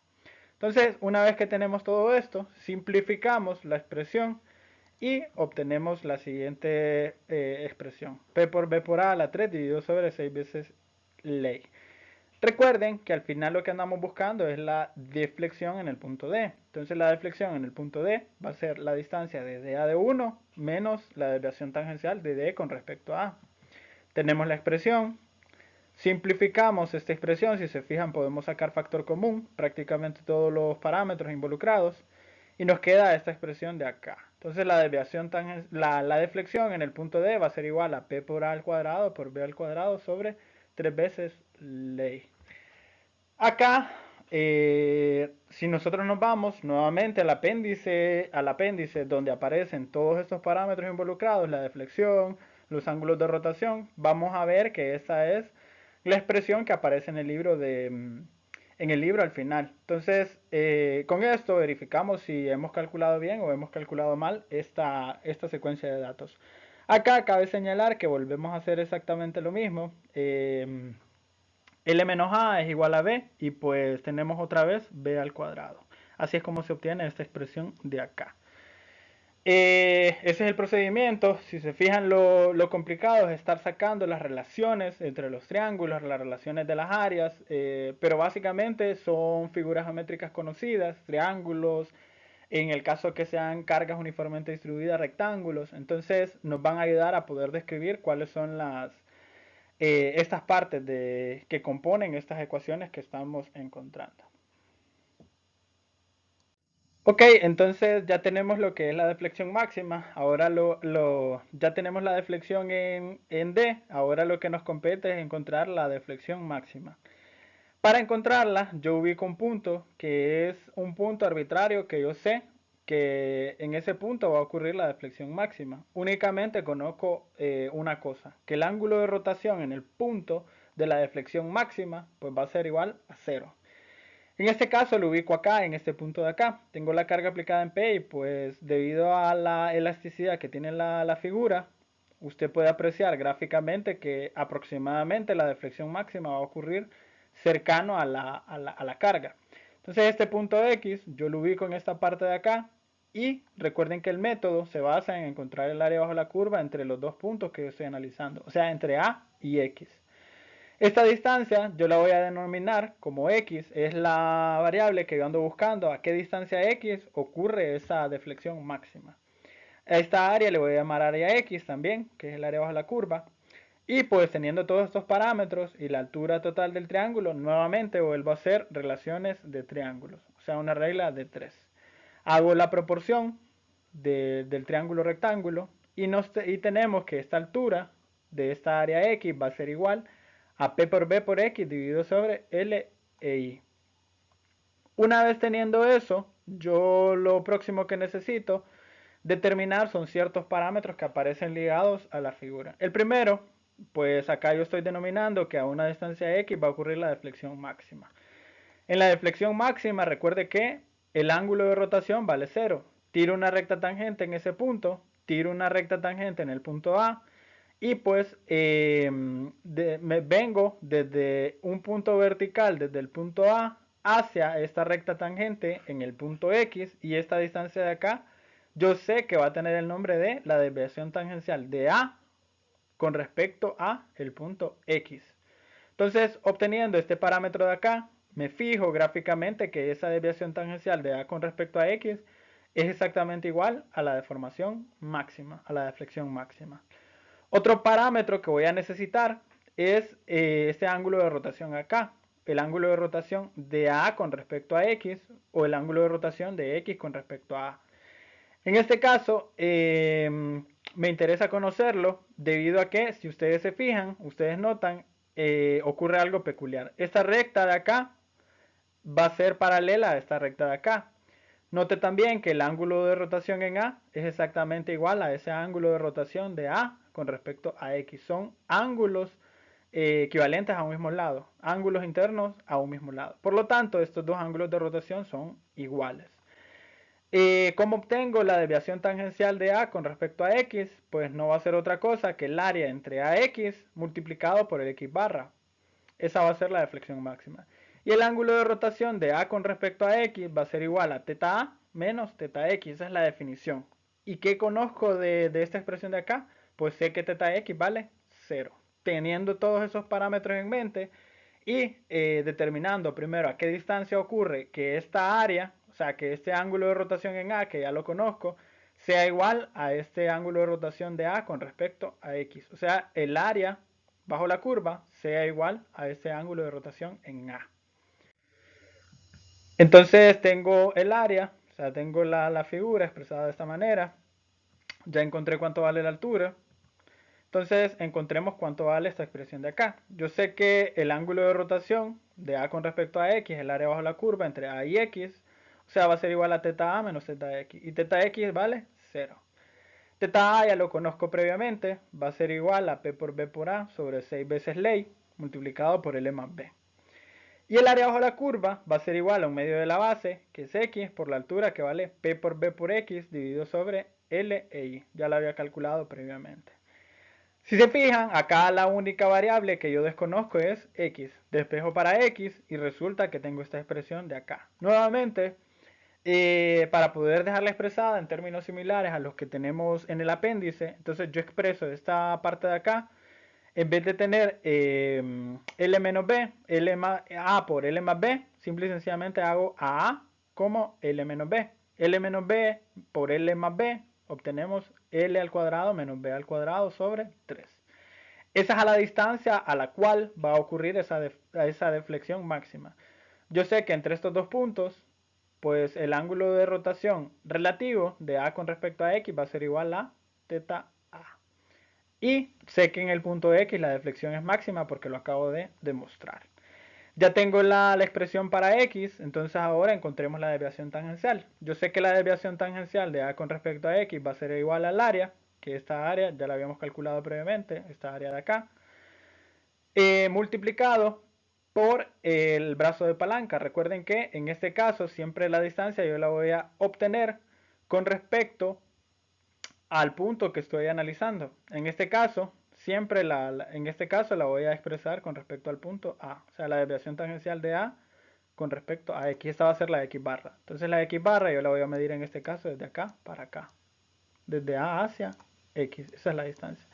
Entonces, una vez que tenemos todo esto, simplificamos la expresión y obtenemos la siguiente expresión. P por B por A a la 3 dividido sobre 6 veces ley. Recuerden que al final lo que andamos buscando es la deflexión en el punto D. Entonces la deflexión en el punto D va a ser la distancia desde A de 1 menos la desviación tangencial de D con respecto a A. Tenemos la expresión. Simplificamos esta expresión, si se fijan podemos sacar factor común, prácticamente todos los parámetros involucrados, y nos queda esta expresión de acá. Entonces la desviación la deflexión en el punto D va a ser igual a P por A al cuadrado por B al cuadrado sobre 3 veces ley. Acá, si nosotros nos vamos nuevamente al apéndice donde aparecen todos estos parámetros involucrados, la deflexión, los ángulos de rotación, vamos a ver que esa es la expresión que aparece en el libro al final. Entonces, con esto verificamos si hemos calculado bien o hemos calculado mal esta secuencia de datos. Acá cabe señalar que volvemos a hacer exactamente lo mismo. L menos A es igual a B y pues tenemos otra vez B al cuadrado. Así es como se obtiene esta expresión de acá. Ese es el procedimiento. Si se fijan, lo complicado es estar sacando las relaciones entre los triángulos, las relaciones de las áreas, pero básicamente son figuras geométricas conocidas, triángulos, en el caso que sean cargas uniformemente distribuidas, rectángulos. Entonces nos van a ayudar a poder describir cuáles son estas partes que componen estas ecuaciones que estamos encontrando. Ok, entonces ya tenemos lo que es la deflexión máxima, ahora ya tenemos la deflexión en D, ahora lo que nos compete es encontrar la deflexión máxima. Para encontrarla, yo ubico un punto que es un punto arbitrario que yo sé que en ese punto va a ocurrir la deflexión máxima. Únicamente conozco una cosa, que el ángulo de rotación en el punto de la deflexión máxima pues va a ser igual a 0. En este caso lo ubico acá, en este punto de acá. Tengo la carga aplicada en P y pues debido a la elasticidad que tiene la figura, usted puede apreciar gráficamente que aproximadamente la deflexión máxima va a ocurrir cercano a la carga. Entonces este punto X yo lo ubico en esta parte de acá y recuerden que el método se basa en encontrar el área bajo la curva entre los dos puntos que yo estoy analizando, o sea, entre A y X. Esta distancia yo la voy a denominar como X, es la variable que yo ando buscando a qué distancia X ocurre esa deflexión máxima. A esta área le voy a llamar área X también, que es el área bajo la curva. Y pues teniendo todos estos parámetros y la altura total del triángulo, nuevamente vuelvo a hacer relaciones de triángulos, o sea, una regla de 3. Hago la proporción del triángulo rectángulo y tenemos que esta altura de esta área X va a ser igual a P por B por X dividido sobre L e I. Una vez teniendo eso, yo lo próximo que necesito determinar son ciertos parámetros que aparecen ligados a la figura. El primero, pues acá yo estoy denominando que a una distancia X va a ocurrir la deflexión máxima. En la deflexión máxima, recuerde que el ángulo de rotación vale 0. Tiro una recta tangente en ese punto, tiro una recta tangente en el punto A, y pues me vengo desde un punto vertical, desde el punto A, hacia esta recta tangente en el punto X, y esta distancia de acá, yo sé que va a tener el nombre de la desviación tangencial de A con respecto a el punto X. Entonces, obteniendo este parámetro de acá, me fijo gráficamente que esa desviación tangencial de A con respecto a X es exactamente igual a la deformación máxima, a la deflexión máxima. Otro parámetro que voy a necesitar es este ángulo de rotación acá, el ángulo de rotación de A con respecto a X o el ángulo de rotación de X con respecto a A. En este caso, me interesa conocerlo debido a que, si ustedes se fijan, ustedes notan, ocurre algo peculiar. Esta recta de acá va a ser paralela a esta recta de acá. Note también que el ángulo de rotación en A es exactamente igual a ese ángulo de rotación de A con respecto a X. Son ángulos equivalentes a un mismo lado, ángulos internos a un mismo lado. Por lo tanto, estos dos ángulos de rotación son iguales. ¿Cómo obtengo la desviación tangencial de A con respecto a X? Pues no va a ser otra cosa que el área entre AX multiplicado por el X barra. Esa va a ser la deflexión máxima. Y el ángulo de rotación de A con respecto a X va a ser igual a θ A menos θ X. Esa es la definición. ¿Y qué conozco de esta expresión de acá? Pues sé que teta x vale 0. Teniendo todos esos parámetros en mente y determinando primero a qué distancia ocurre que esta área, o sea, que este ángulo de rotación en A, que ya lo conozco, sea igual a este ángulo de rotación de A con respecto a X. O sea, el área bajo la curva sea igual a este ángulo de rotación en A. Entonces tengo el área, o sea, tengo la figura expresada de esta manera. Ya encontré cuánto vale la altura. Entonces encontremos cuánto vale esta expresión de acá. Yo sé que el ángulo de rotación de A con respecto a X, el área bajo la curva entre A y X, o sea, va a ser igual a teta A menos teta X. Y teta X vale 0. Teta A ya lo conozco previamente, va a ser igual a P por B por A sobre 6 veces ley multiplicado por L más B. Y el área bajo la curva va a ser igual a un medio de la base, que es X, por la altura, que vale P por B por X dividido sobre L e Y. Ya lo había calculado previamente. Si se fijan, acá la única variable que yo desconozco es X. Despejo para X y resulta que tengo esta expresión de acá. Nuevamente, para poder dejarla expresada en términos similares a los que tenemos en el apéndice, entonces yo expreso esta parte de acá, en vez de tener L menos B, L más A por L más B, simple y sencillamente hago a como L menos B. L menos B por L más B, obtenemos L al cuadrado menos B al cuadrado sobre 3. Esa es a la distancia a la cual va a ocurrir esa deflexión máxima. Yo sé que entre estos dos puntos, pues el ángulo de rotación relativo de A con respecto a X va a ser igual a teta A. Y sé que en el punto X la deflexión es máxima porque lo acabo de demostrar. Ya tengo la expresión para X, entonces ahora encontremos la desviación tangencial. Yo sé que la desviación tangencial de A con respecto a X va a ser igual al área, que esta área ya la habíamos calculado previamente, esta área de acá, multiplicado por el brazo de palanca. Recuerden que en este caso siempre la distancia yo la voy a obtener con respecto al punto que estoy analizando. En este caso, siempre en este caso la voy a expresar con respecto al punto A. O sea, la desviación tangencial de A con respecto a X. Esta va a ser la X barra. Entonces la X barra yo la voy a medir en este caso desde acá para acá. Desde A hacia X. Esa es la distancia.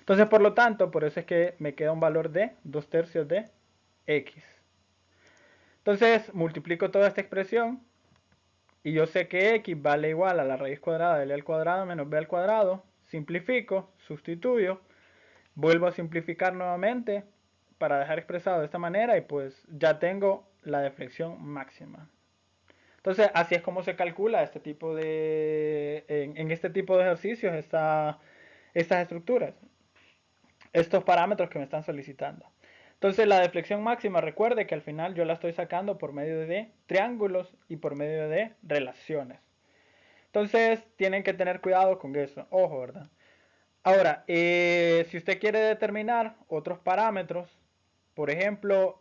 Entonces, por lo tanto, por eso es que me queda un valor de 2/3 de X. Entonces, multiplico toda esta expresión y yo sé que X vale igual a la raíz cuadrada de L al cuadrado menos B al cuadrado. Simplifico, sustituyo, vuelvo a simplificar nuevamente para dejar expresado de esta manera y pues ya tengo la deflexión máxima. Entonces, así es como se calcula este tipo en este tipo de ejercicios estas estructuras, estos parámetros que me están solicitando. Entonces la deflexión máxima, recuerde que al final yo la estoy sacando por medio de triángulos y por medio de relaciones. Entonces tienen que tener cuidado con eso, ojo, ¿verdad? Ahora, si usted quiere determinar otros parámetros, por ejemplo,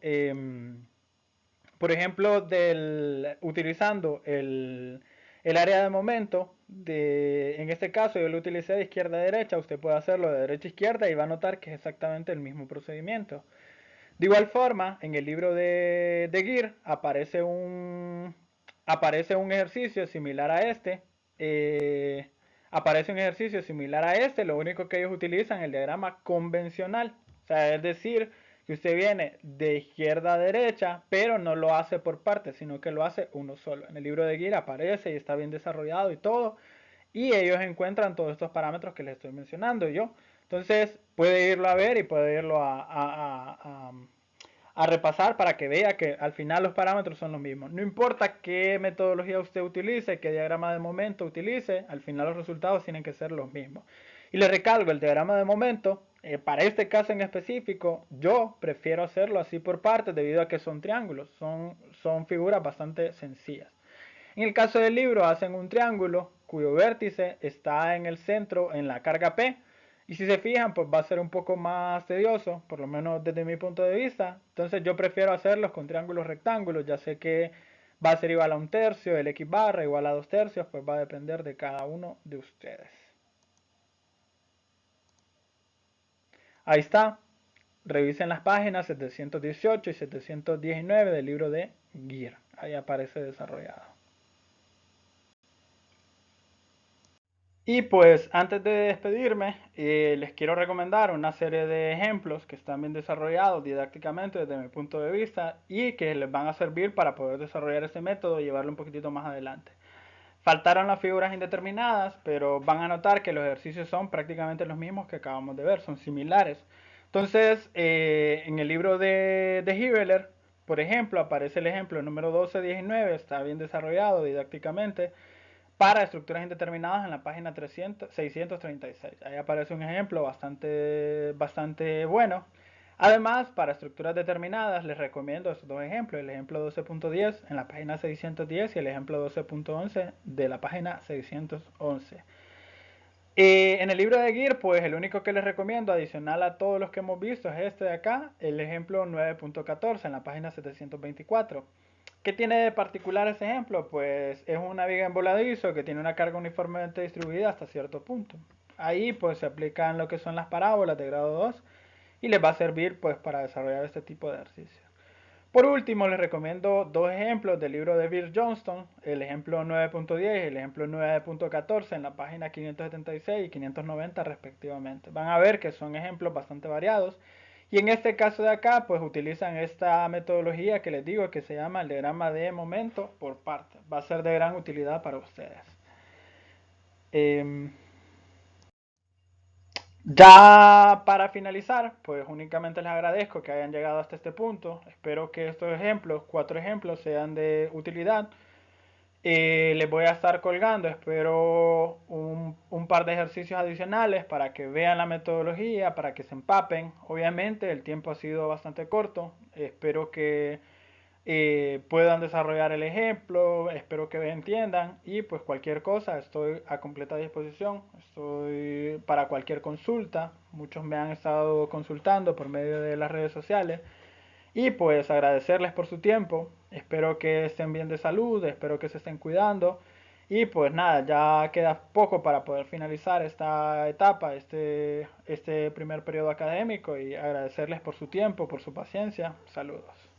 utilizando el área de momento, en este caso yo lo utilicé de izquierda a derecha, usted puede hacerlo de derecha a izquierda y va a notar que es exactamente el mismo procedimiento. De igual forma, en el libro de Gear aparece un ejercicio similar a este. Aparece un ejercicio similar a este, lo único que ellos utilizan es el diagrama convencional. O sea, es decir, que usted viene de izquierda a derecha, pero no lo hace por partes, sino que lo hace uno solo. En el libro de Gear aparece y está bien desarrollado y todo. Y ellos encuentran todos estos parámetros que les estoy mencionando yo. Entonces puede irlo a ver y puede irlo a repasar para que vea que al final los parámetros son los mismos. No importa qué metodología usted utilice, qué diagrama de momento utilice, al final los resultados tienen que ser los mismos. Y le recalco, el diagrama de momento, para este caso en específico, yo prefiero hacerlo así por partes debido a que son triángulos, son figuras bastante sencillas. En el caso del libro hacen un triángulo cuyo vértice está en el centro en la carga P. Y si se fijan, pues va a ser un poco más tedioso, por lo menos desde mi punto de vista. Entonces yo prefiero hacerlos con triángulos rectángulos. Ya sé que va a ser igual a 1/3, el X barra igual a 2/3, pues va a depender de cada uno de ustedes. Ahí está. Revisen las páginas 718 y 719 del libro de Gear. Ahí aparece desarrollado. Y pues antes de despedirme, les quiero recomendar una serie de ejemplos que están bien desarrollados didácticamente desde mi punto de vista y que les van a servir para poder desarrollar ese método y llevarlo un poquitito más adelante. Faltaron las figuras indeterminadas, pero van a notar que los ejercicios son prácticamente los mismos que acabamos de ver, son similares. Entonces, en el libro de Hibeler, por ejemplo, aparece el ejemplo número 12-19, está bien desarrollado didácticamente para estructuras indeterminadas en la página 636. Ahí aparece un ejemplo bastante bueno. Además, para estructuras determinadas les recomiendo estos dos ejemplos, el ejemplo 12.10 en la página 610 y el ejemplo 12.11 de la página 611. En el libro de Gear, pues el único que les recomiendo adicional a todos los que hemos visto es este de acá, el ejemplo 9.14 en la página 724. ¿Qué tiene de particular ese ejemplo? Pues es una viga en voladizo que tiene una carga uniformemente distribuida hasta cierto punto. Ahí pues se aplican lo que son las parábolas de grado 2 y les va a servir pues para desarrollar este tipo de ejercicios. Por último, les recomiendo dos ejemplos del libro de Bill Johnston, el ejemplo 9.10 y el ejemplo 9.14 en la página 576 y 590 respectivamente. Van a ver que son ejemplos bastante variados y en este caso de acá pues utilizan esta metodología que les digo que se llama el diagrama de momento por parte. Va a ser de gran utilidad para ustedes. Eh, Ya para finalizar, pues únicamente les agradezco que hayan llegado hasta este punto. Espero que estos ejemplos, 4 ejemplos, sean de utilidad. Les voy a estar colgando, espero un par de ejercicios adicionales para que vean la metodología, para que se empapen. Obviamente el tiempo ha sido bastante corto. Espero que puedan desarrollar el ejemplo, espero que entiendan y pues cualquier cosa estoy a completa disposición, estoy para cualquier consulta, muchos me han estado consultando por medio de las redes sociales y pues agradecerles por su tiempo, espero que estén bien de salud, espero que se estén cuidando y pues nada, ya queda poco para poder finalizar esta etapa, este primer periodo académico y agradecerles por su tiempo, por su paciencia, saludos.